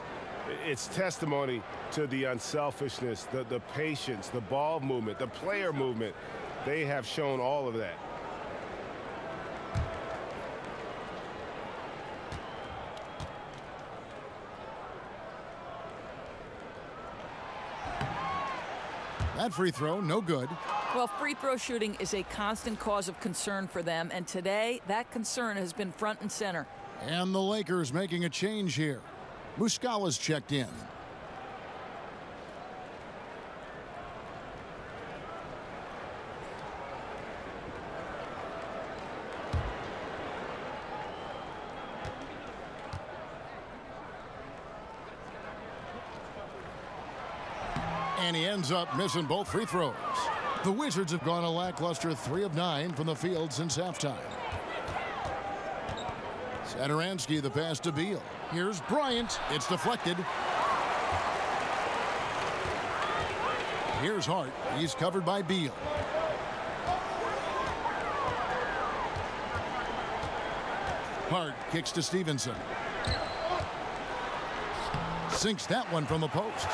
it's testimony to the unselfishness, the patience, the ball movement, the player movement. They have shown all of that.
That free throw, no good.
Well, free throw shooting is a constant cause of concern for them, and today that concern has been front and center.
And the Lakers making a change here. Muscala's checked in. And he ends up missing both free throws. The Wizards have gone a lackluster 3 of 9 from the field since halftime. Satoransky, the pass to Beal. Here's Bryant. It's deflected. Here's Hart. He's covered by Beal. Hart kicks to Stevenson. Sinks that one from the post.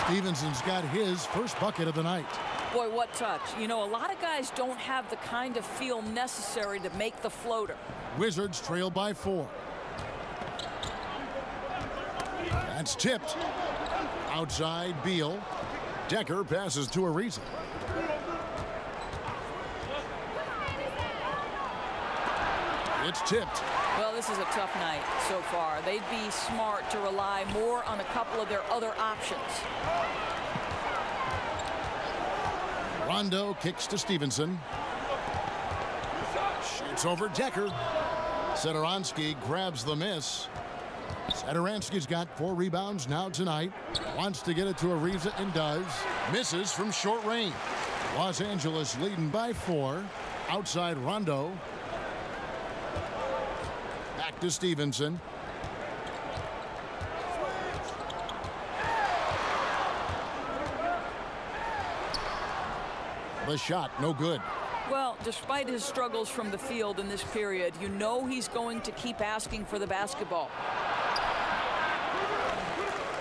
Stevenson's got his first bucket of the night.
Boy, what touch. You know, a lot of guys don't have the kind of feel necessary to make the floater.
Wizards trail by 4. That's tipped. Outside Beal. Decker passes to Ariza. It's tipped.
Well, this is a tough night so far. They'd be smart to rely more on a couple of their other options.
Rondo kicks to Stevenson. Shoots over Decker. Satoransky grabs the miss. Satoransky's got 4 rebounds now tonight. Wants to get it to Ariza and does. Misses from short range. Los Angeles leading by 4. Outside Rondo. Back to Stevenson. The shot, no good.
Well, despite his struggles from the field in this period, you know he's going to keep asking for the basketball.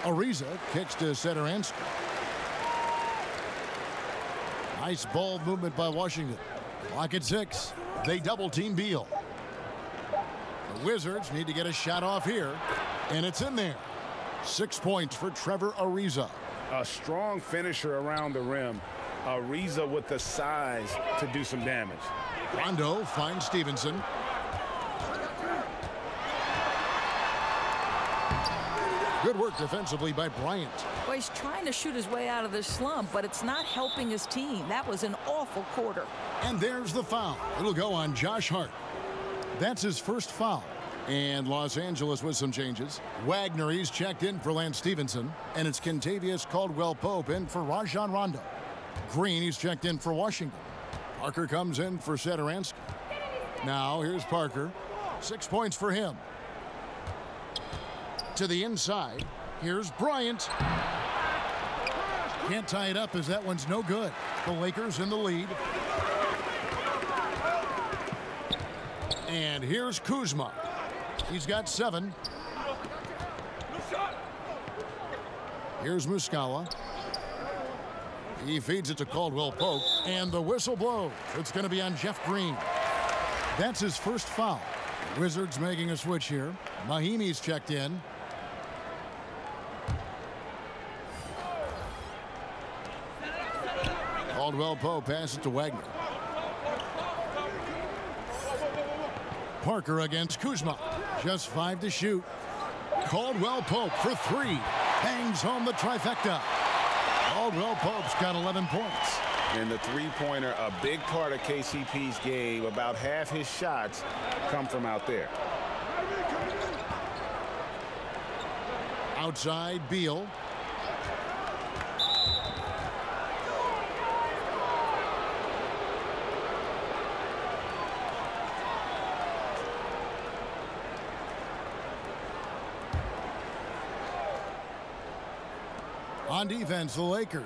Ariza kicks to Satoransky. Nice ball movement by Washington. Clock at 6. They double team Beal. The Wizards need to get a shot off here, and it's in there. 6 points for Trevor Ariza.
A strong finisher around the rim. Ariza with the size to do some damage.
Rondo finds Stevenson. Good work defensively by Bryant.
Well, he's trying to shoot his way out of this slump, but it's not helping his team. That was an awful quarter.
And there's the foul. It'll go on Josh Hart. That's his first foul. And Los Angeles with some changes. Wagner, he's checked in for Lance Stevenson. And it's Kentavious Caldwell-Pope in for Rajon Rondo. Green, he's checked in for Washington. Parker comes in for Satoransky. Now here's Parker. 6 points for him. To the inside. Here's Bryant. Can't tie it up as that one's no good. The Lakers in the lead. And here's Kuzma. He's got 7. Here's Muscala. He feeds it to Caldwell-Pope. And the whistle blows. It's going to be on Jeff Green. That's his first foul. Wizards making a switch here. Mahinmi's checked in. Caldwell-Pope passes to Wagner. Parker against Kuzma. Just 5 to shoot. Caldwell-Pope for 3. Hangs home the trifecta. Caldwell-Pope's got 11 points.
And the three-pointer, a big part of KCP's game. About half his shots come from out there.
Outside, Beal. On defense, the Lakers.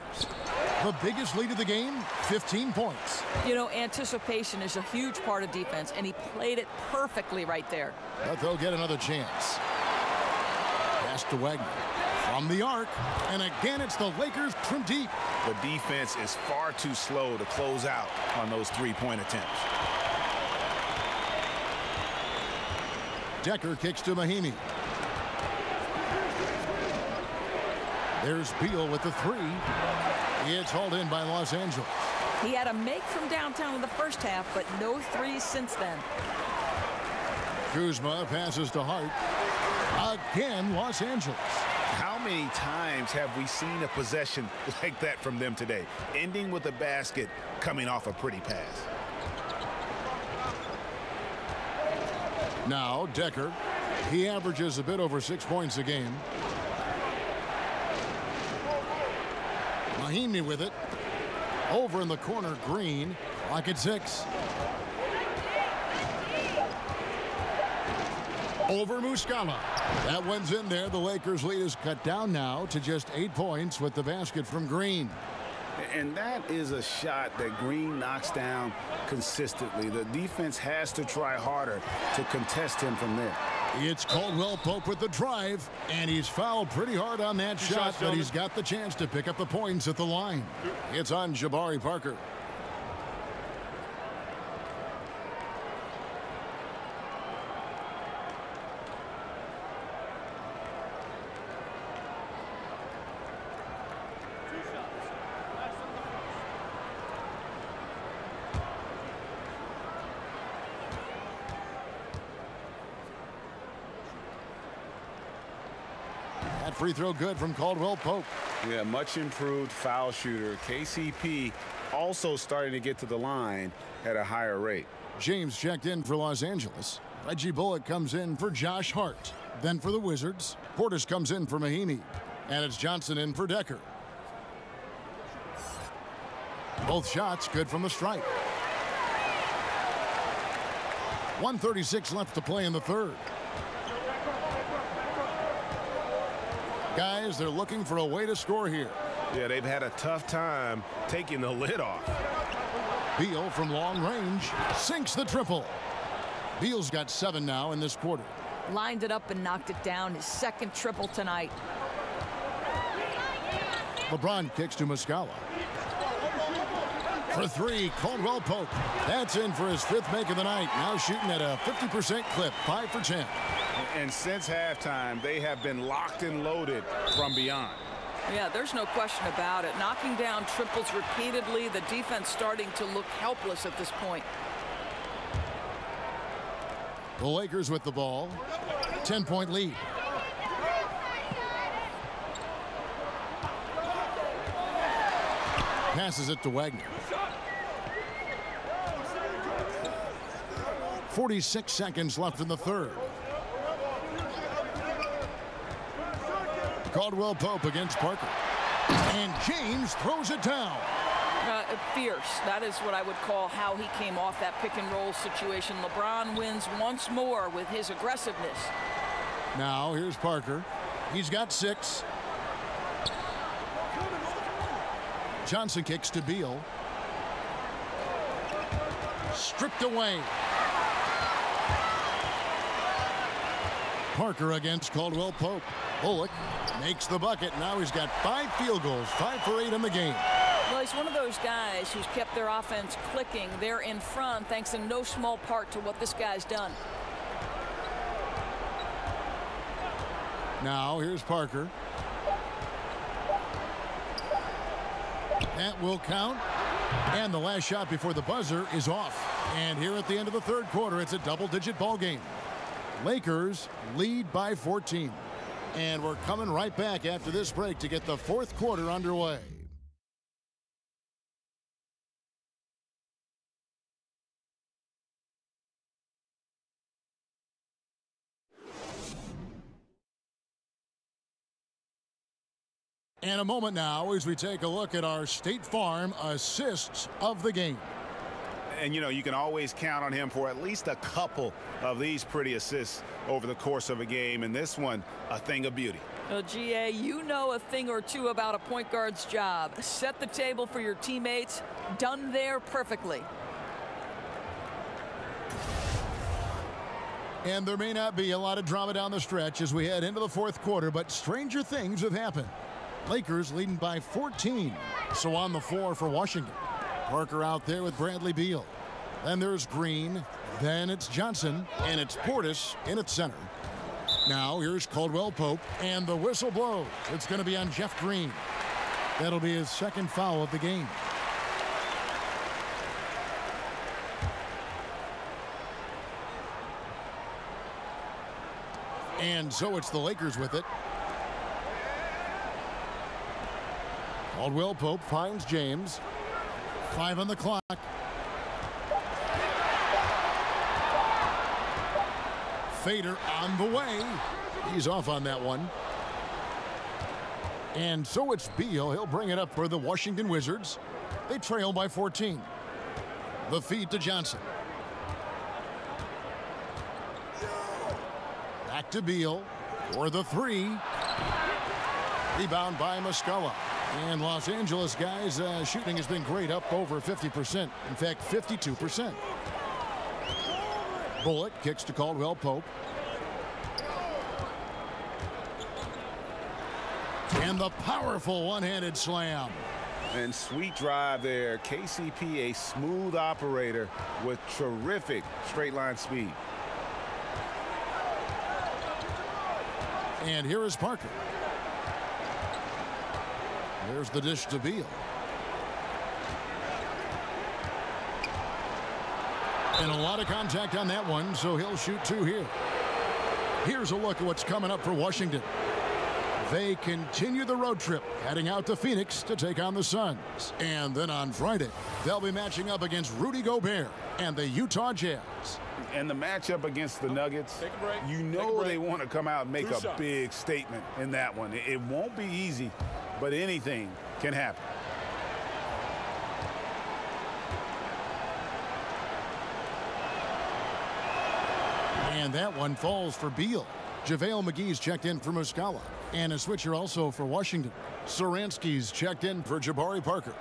The biggest lead of the game, 15 points.
You know, anticipation is a huge part of defense, and he played it perfectly right there.
But they'll get another chance. Pass to Wagner. From the arc. And again, it's the Lakers from deep.
The defense is far too slow to close out on those three-point attempts.
Decker kicks to Mahinmi. There's Beal with the 3. It's hauled in by Los Angeles.
He had a make from downtown in the first half, but no threes since then.
Kuzma passes to Hart. Again, Los Angeles.
How many times have we seen a possession like that from them today? Ending with a basket, coming off a pretty pass.
Now, Decker. He averages a bit over 6 points a game. Mahinmi with it. Over in the corner, Green. Clock at 6. Over Muscala. That one's in there. The Lakers' lead is cut down now to just 8 points with the basket from Green.
And that is a shot that Green knocks down consistently. The defense has to try harder to contest him from there.
It's Caldwell-Pope with the drive, and he's fouled pretty hard on that shot, but he's got the chance to pick up the points at the line. It's on Jabari Parker. Free throw good from Caldwell-Pope.
Yeah, much improved foul shooter. KCP also starting to get to the line at a higher rate.
James checked in for Los Angeles. Reggie Bullock comes in for Josh Hart. Then for the Wizards, Portis comes in for Mahinmi. And it's Johnson in for Decker. Both shots good from the stripe. 1:36 left to play in the third. Guys, they're looking for a way to score here.
Yeah, they've had a tough time taking the lid off.
Beal from long range sinks the triple. Beal's got 7 now in this quarter.
Lined it up and knocked it down. His second triple tonight.
LeBron kicks to Muscala. For 3, Caldwell-Pope. That's in for his 5th make of the night. Now shooting at a 50% clip, 5 for 10.
And since halftime, they have been locked and loaded from beyond.
Yeah, there's no question about it. Knocking down triples repeatedly, the defense starting to look helpless at this point.
The Lakers with the ball. 10-point lead. Passes it to Wagner. 46 seconds left in the third. Caldwell Pope against Parker. And James throws it down.
Fierce. That is what I would call how he came off that pick and roll situation. LeBron wins once more with his aggressiveness.
Now here's Parker. He's got 6. Johnson kicks to Beal. Stripped away. Parker against Caldwell Pope. Bullock makes the bucket. Now he's got 5 field goals, 5 for 8 in the game.
Well, he's one of those guys who's kept their offense clicking. They're in front thanks in no small part to what this guy's done.
Now here's Parker. That will count. And the last shot before the buzzer is off. And here at the end of the third quarter, it's a double-digit ball game. Lakers lead by 14. And we're coming right back after this break to get the fourth quarter underway. And a moment now as we take a look at our State Farm assists of the game.
And, you know, you can always count on him for at least a couple of these pretty assists over the course of a game. And this one, a thing of beauty.
Well, GA, you know a thing or two about a point guard's job. Set the table for your teammates. Done there perfectly.
And there may not be a lot of drama down the stretch as we head into the fourth quarter, but stranger things have happened. Lakers leading by 14. So on the floor for Washington. Parker out there with Bradley Beal. Then there's Green. Then it's Johnson. And it's Portis in its center. Now here's Caldwell Pope. And the whistle blows. It's going to be on Jeff Green. That'll be his second foul of the game. And so it's the Lakers with it. Caldwell Pope finds James. 5 on the clock. Fader on the way. He's off on that one. And so it's Beal. He'll bring it up for the Washington Wizards. They trail by 14. The feed to Johnson. Back to Beal for the 3. Rebound by Muscala. And Los Angeles guys shooting has been great, up over 50%. In fact, 52%. Bullock kicks to Caldwell Pope. And the powerful one-handed slam.
And sweet drive there. KCP, a smooth operator with terrific straight line speed.
And here is Parker. There's the dish to Beal. And a lot of contact on that one, so he'll shoot 2 here. Here's a look at what's coming up for Washington. They continue the road trip, heading out to Phoenix to take on the Suns. And then on Friday, they'll be matching up against Rudy Gobert and the Utah Jazz.
And the matchup against the Nuggets, you know they want to come out and make a big statement in that one. It won't be easy, but anything can happen.
And that one falls for Beal. JaVale McGee's checked in for Muscala. And a switcher also for Washington. Saransky's checked in for Jabari Parker.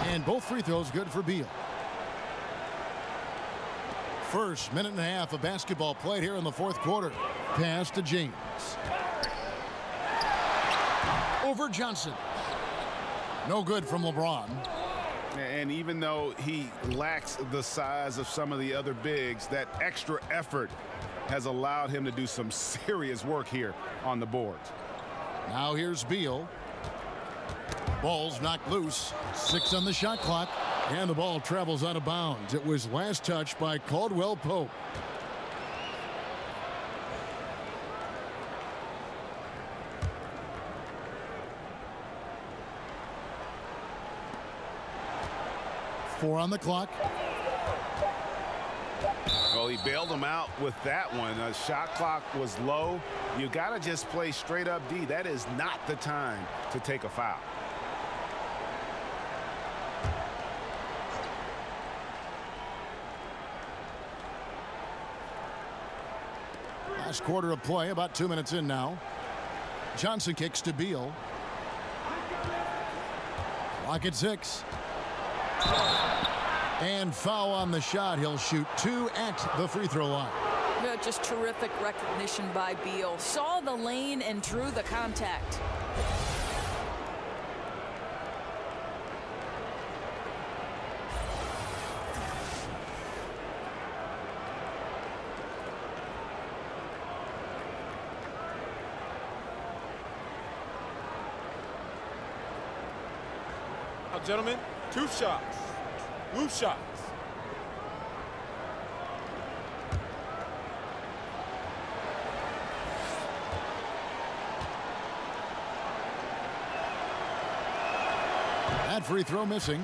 And both free throws good for Beal. First minute and a half of basketball played here in the fourth quarter. Pass to James. Brooks. Over Johnson. No good from LeBron.
And even though he lacks the size of some of the other bigs, that extra effort has allowed him to do some serious work here on the boards.
Now here's Beal. Ball's knocked loose. 6 on the shot clock. And the ball travels out of bounds. It was last touched by Caldwell Pope. Four on the clock.
Well, he bailed him out with that one. The shot clock was low. You got to just play straight up D. That is not the time to take a foul.
Last quarter of play, about 2 minutes in now. Johnson kicks to Beal. Clock at 6. And foul on the shot. He'll shoot 2 at the free throw line.
Yeah, just terrific recognition by Beal. Saw the lane and drew the contact.
Now, gentlemen, 2 shots. Loose shots.
That free throw missing.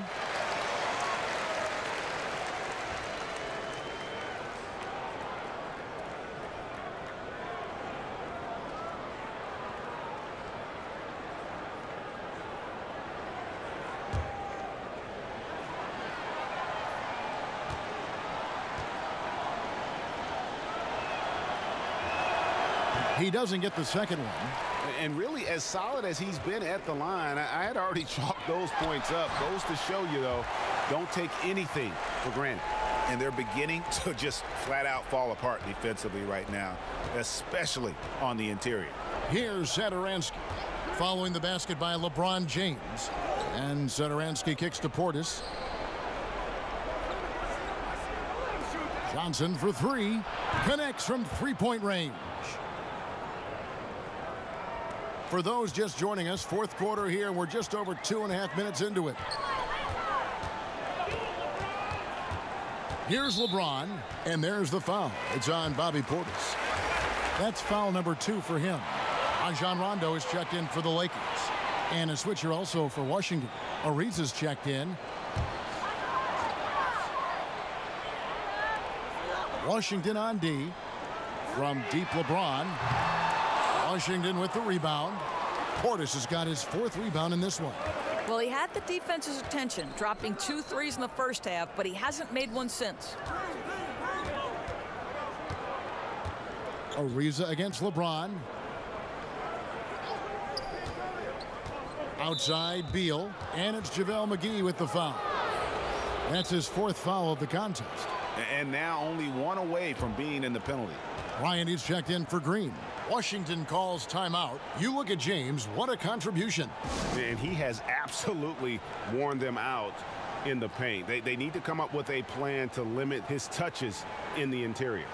He doesn't get the second one.
And really, as solid as he's been at the line, I had already chalked those points up. Goes to show you, though, don't take anything for granted.
And they're beginning to just flat out fall apart defensively right now, especially on the interior.
Here's Satoransky following the basket by LeBron James. And Satoransky kicks to Portis. Johnson for 3. Connects from three-point range. For those just joining us, 4th quarter here, and we're just over 2.5 minutes into it. Here's LeBron, and there's the foul. It's on Bobby Portis. That's foul number 2 for him. Rajon Rondo is checked in for the Lakers. And a switcher also for Washington. Ariza's checked in. Washington on D. From deep LeBron. Washington with the rebound. Portis has got his 4th rebound in this one.
Well, he had the defense's attention, dropping 2 threes in the first half, but he hasn't made one since.
Ariza against LeBron. Outside Beal, and it's JaVale McGee with the foul. That's his 4th foul of the contest.
And now only 1 away from being in the penalty.
Ryan is checked in for Green. Washington calls timeout. You look at James, what a contribution.
And he has absolutely worn them out in the paint. They need to come up with a plan to limit his touches in the interior.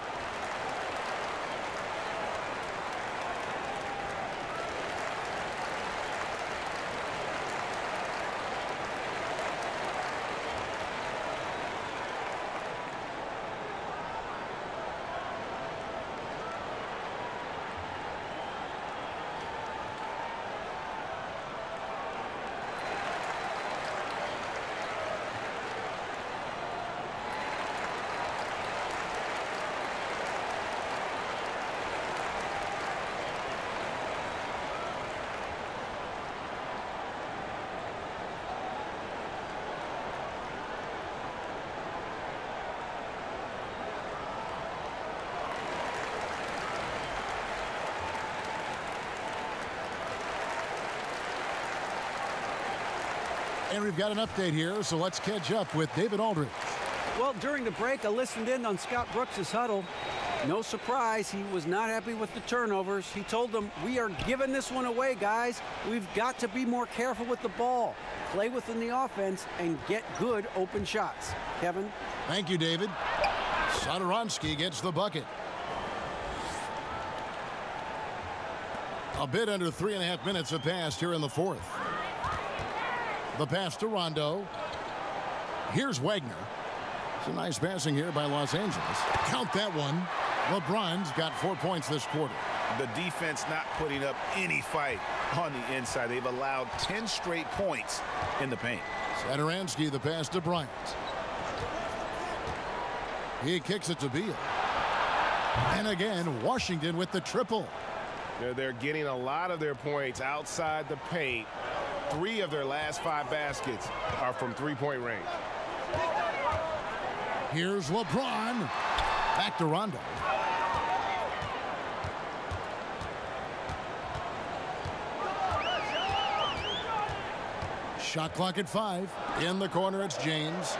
And we've got an update here, so let's catch up with David Aldridge.
Well, during the break, I listened in on Scott Brooks' huddle. No surprise, he was not happy with the turnovers. He told them, we are giving this one away, guys. We've got to be more careful with the ball, play within the offense, and get good open shots. Kevin?
Thank you, David. Satoransky gets the bucket. A bit under 3.5 minutes have passed here in the fourth. The pass to Rondo. Here's Wagner. It's a nice passing here by Los Angeles. Count that one. LeBron's got 4 points this quarter.
The defense not putting up any fight on the inside. They've allowed 10 straight points in the paint.
Satoransky, the pass to Bryant. He kicks it to Beal. And again, Washington with the triple.
They're getting a lot of their points outside the paint. 3 of their last 5 baskets are from three-point range.
Here's LeBron. Back to Rondo. Shot clock at 5. In the corner, it's James.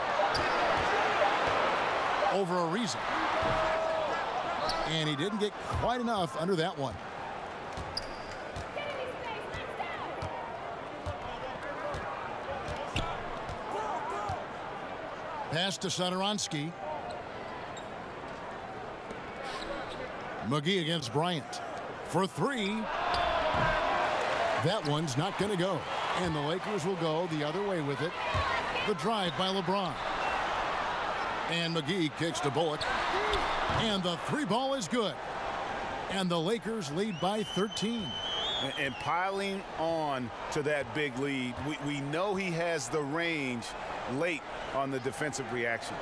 Over Ariza. And he didn't get quite enough under that one. Pass to Satoransky. McGee against Bryant. For 3. That one's not going to go. And the Lakers will go the other way with it. The drive by LeBron. And McGee kicks to Bullock. And the 3 ball is good. And the Lakers lead by 13.
And piling on to that big lead, we know he has the range late on the defensive reaction.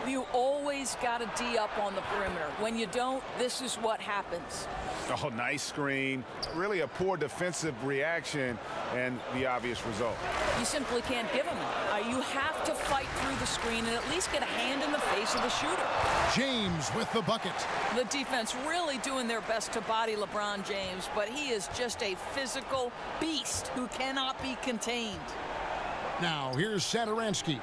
You always got to D up on the perimeter. When you don't, this is what happens.
Oh, nice screen. Really a poor defensive reaction and the obvious result.
You simply can't give him it. You have to fight through the screen and at least get a hand in the face of the shooter.
James with the bucket.
The defense really doing their best to body LeBron James, but he is just a physical beast who cannot be contained.
Now here's Satoransky.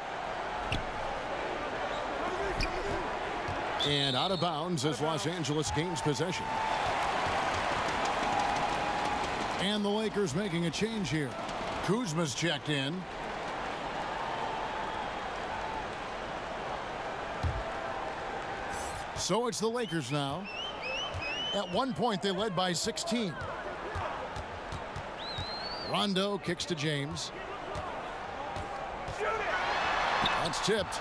And out of bounds as Los Angeles gains possession. And the Lakers making a change here. Kuzma's checked in. So it's the Lakers now. At one point they led by 16. Rondo kicks to James. That's tipped.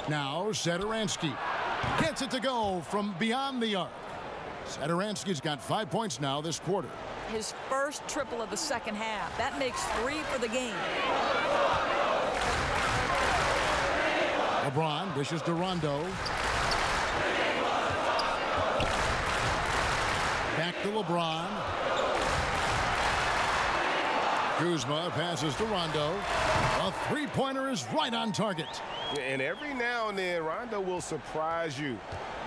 Now Satoransky gets it to go from beyond the arc. Satoransky's got 5 points now this quarter.
His first triple of the second half. That makes 3 for the game.
LeBron dishes to Rondo. Back to LeBron. Kuzma passes to Rondo. A three-pointer is right on target.
And every now and then, Rondo will surprise you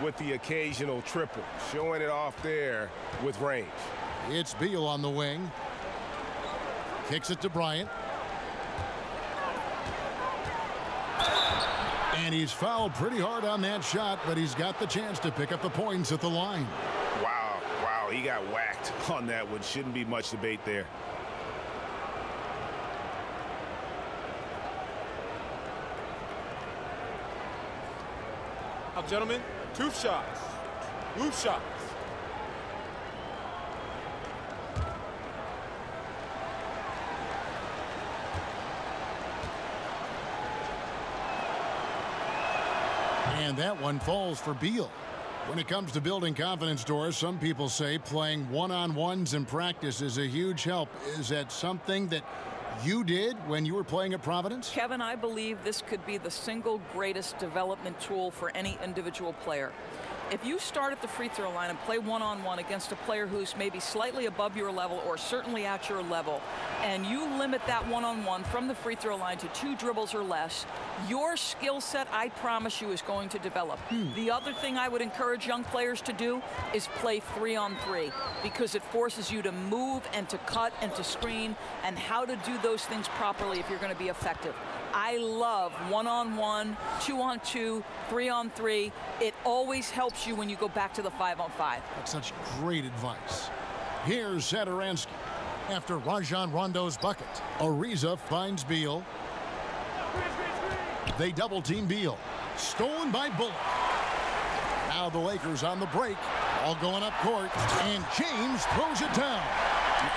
with the occasional triple, showing it off there with range.
It's Beal on the wing. Kicks it to Bryant. And he's fouled pretty hard on that shot, but he's got the chance to pick up the points at the line.
Wow, he got whacked on that one. Shouldn't be much debate there.
Now, gentlemen, 2 shots. Move shots.
And that one falls for Beal. When it comes to building confidence, Doris, some people say playing one-on-ones in practice is a huge help. Is that something that you did when you were playing at Providence?
Kevin, I believe this could be the single greatest development tool for any individual player. If you start at the free throw line and play one-on-one against a player who's maybe slightly above your level or certainly at your level, and you limit that one-on-one from the free throw line to 2 dribbles or less, your skill set, I promise you, is going to develop. The other thing I would encourage young players to do is play 3-on-3, because it forces you to move and to cut and to screen and how to do those things properly if you're going to be effective. I love 1-on-1, 2-on-2, 3-on-3. It always helps you when you go back to the 5-on-5.
That's such great advice. Here's Satoransky. After Rajon Rondo's bucket, Ariza finds Beal. They double-team Beal. Stolen by Bullock. Now the Lakers on the break, all going up court, and James throws it down.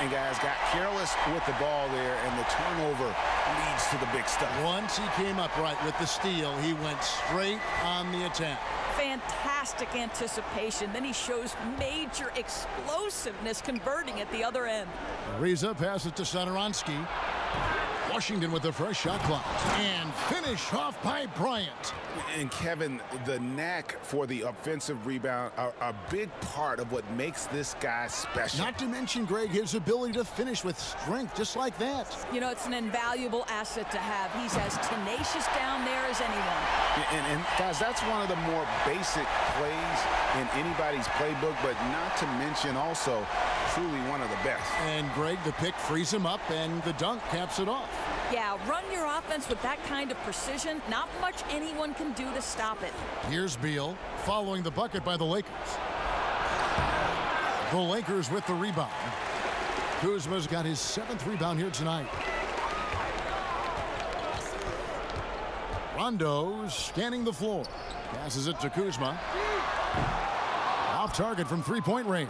And guys got careless with the ball there, and the turnover leads to the big stuff.
Once he came up right with the steal, he went straight on the attack.
Fantastic anticipation. Then he shows major explosiveness converting at the other end.
Ariza passes to Satoransky. Washington with the first shot clock. And finish off by Bryant.
And Kevin, the knack for the offensive rebound are a big part of what makes this guy special.
Not to mention, Greg, his ability to finish with strength just like that.
You know, it's an invaluable asset to have. He's as tenacious down there as anyone.
And guys, that's one of the more basic plays in anybody's playbook, but not to mention also truly one of the best.
And Greg, the pick frees him up, and the dunk caps it off.
Yeah, run your offense with that kind of precision. Not much anyone can do to stop it.
Here's Beal following the bucket by the Lakers. The Lakers with the rebound. Kuzma's got his 7th rebound here tonight. Rondo scanning the floor. Passes it to Kuzma. Off target from three-point range.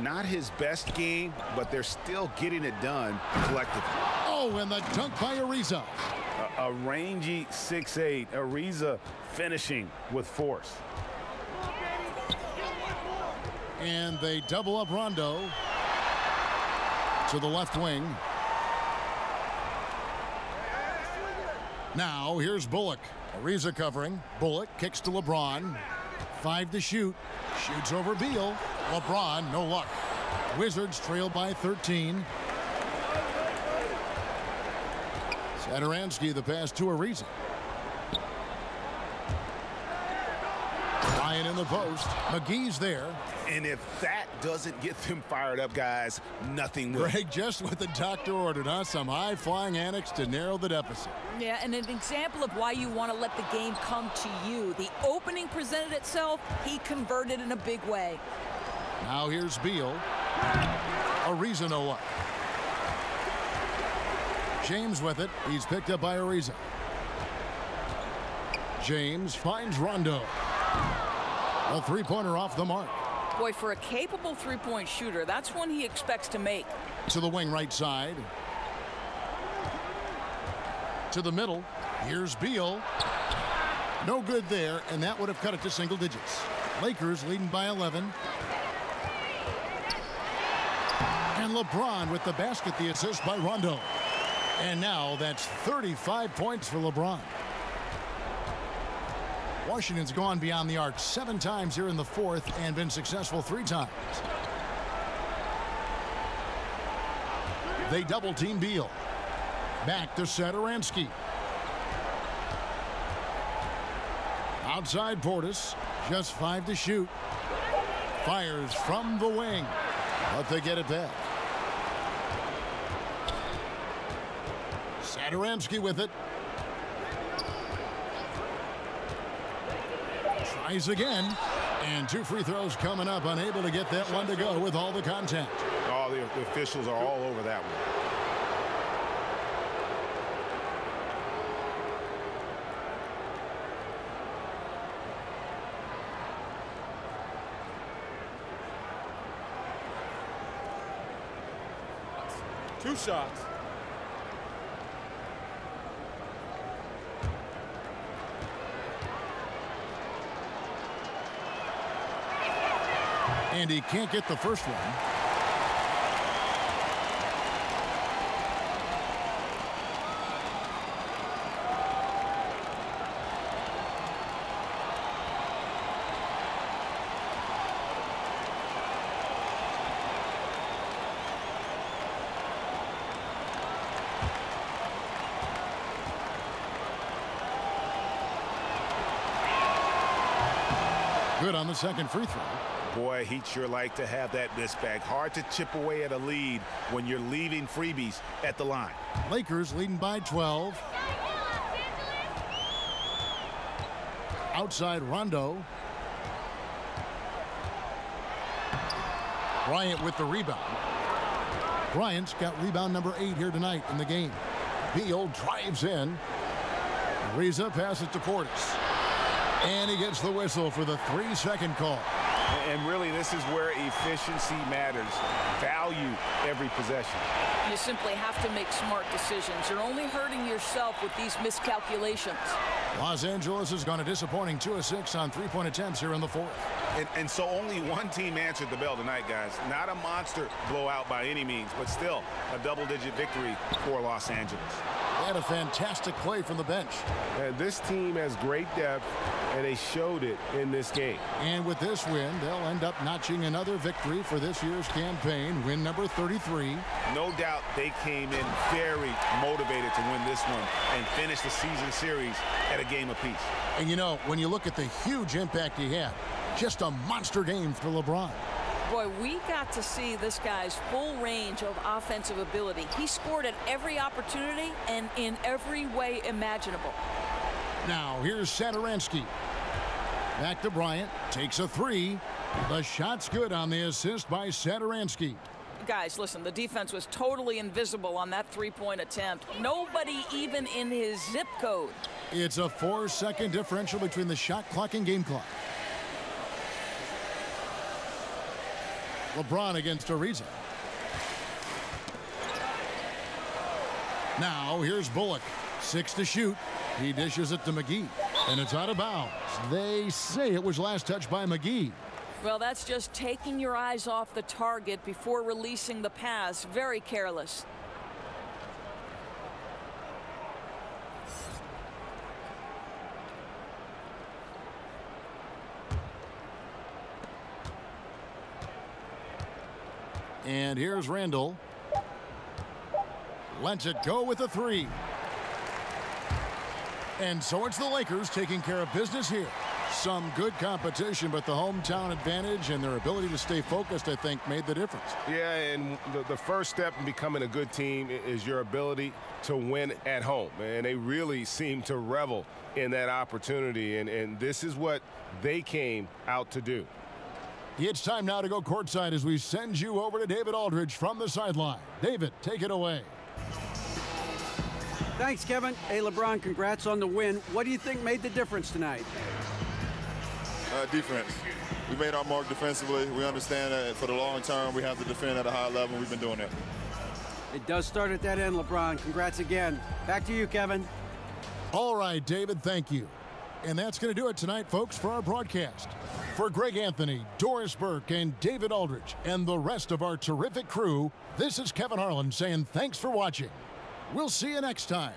Not his best game, but they're still getting it done collectively.
Oh, and the dunk by Ariza.
A rangy 6'8". Ariza finishing with force.
And they double up Rondo to the left wing. Now here's Bullock. Ariza covering. Bullock kicks to LeBron. 5 to shoot. Shoots over Beal. LeBron, no luck. Wizards trail by 13. Satoransky, the pass to Ariza. Ryan in the post. McGee's there.
And if that doesn't get them fired up, guys, nothing will.
Greg, just what the doctor ordered, huh? Some high-flying antics to narrow the deficit.
Yeah, and an example of why you want to let the game come to you. The opening presented itself. He converted in a big way.
Now here's Beal. Ariza no luck. James with it. He's picked up by Ariza. James finds Rondo. A three-pointer off the mark.
Boy, for a capable three-point shooter, that's one he expects to make.
To the wing right side. To the middle. Here's Beal. No good there, and that would have cut it to single digits. Lakers leading by 11. And LeBron with the basket, the assist by Rondo. And now that's 35 points for LeBron. Washington's gone beyond the arc 7 times here in the fourth and been successful 3 times. They double-team Beal. Back to Satoransky. Outside Portis. Just 5 to shoot. Fires from the wing. But they get it back. Satoransky with it. Tries again. And 2 free throws coming up. Unable to get that one to go with all the contact.
Oh, the officials are all over that one.
Two shots.
And he can't get the first one. Good on the second free throw.
Boy, he'd sure like to have that miss back. Hard to chip away at a lead when you're leaving freebies at the line.
Lakers leading by 12. Outside Rondo. Bryant with the rebound. Bryant's got rebound number 8 here tonight in the game. Beal drives in. Ariza passes to Portis. And he gets the whistle for the 3-second call.
And really, this is where efficiency matters. Value every possession.
You simply have to make smart decisions. You're only hurting yourself with these miscalculations.
Los Angeles has gone a disappointing 2 of 6 on 3-point attempts here in the 4th.
And so only one team answered the bell tonight, guys. Not a monster blowout by any means, but still a double-digit victory for Los Angeles.
They had a fantastic play from the bench.
And this team has great depth, and they showed it in this game.
And with this win, they'll end up notching another victory for this year's campaign, win number 33.
No doubt they came in very motivated to win this one and finish the season series at a game apiece.
And you know, when you look at the huge impact he had, just a monster game for LeBron.
Boy, we got to see this guy's full range of offensive ability. He scored at every opportunity and in every way imaginable.
Now, here's Satoransky. Back to Bryant. Takes a 3. The shot's good on the assist by Satoransky.
Guys, listen, the defense was totally invisible on that 3-point attempt. Nobody even in his zip code.
It's a 4-second differential between the shot clock and game clock. LeBron against Ariza. Now here's Bullock. 6 to shoot. He dishes it to McGee. And it's out of bounds. They say it was last touched by McGee.
Well, that's just taking your eyes off the target before releasing the pass. Very careless.
And here's Randall. Lets it go with a 3. And so it's the Lakers taking care of business here. Some good competition, but the hometown advantage and their ability to stay focused, I think, made the difference.
Yeah, and the first step in becoming a good team is your ability to win at home. And they really seem to revel in that opportunity. And this is what they came out to do.
It's time now to go courtside as we send you over to David Aldridge from the sideline. David, take it away.
Thanks, Kevin. Hey, LeBron, congrats on the win. What do you think made the difference tonight?
Defense. We made our mark defensively. We understand that for the long term, we have to defend at a high level. We've been doing that.
It does start at that end, LeBron. Congrats again. Back to you, Kevin.
All right, David, thank you. And that's going to do it tonight, folks, for our broadcast. For Greg Anthony, Doris Burke, and David Aldridge, and the rest of our terrific crew, this is Kevin Harlan saying thanks for watching. We'll see you next time.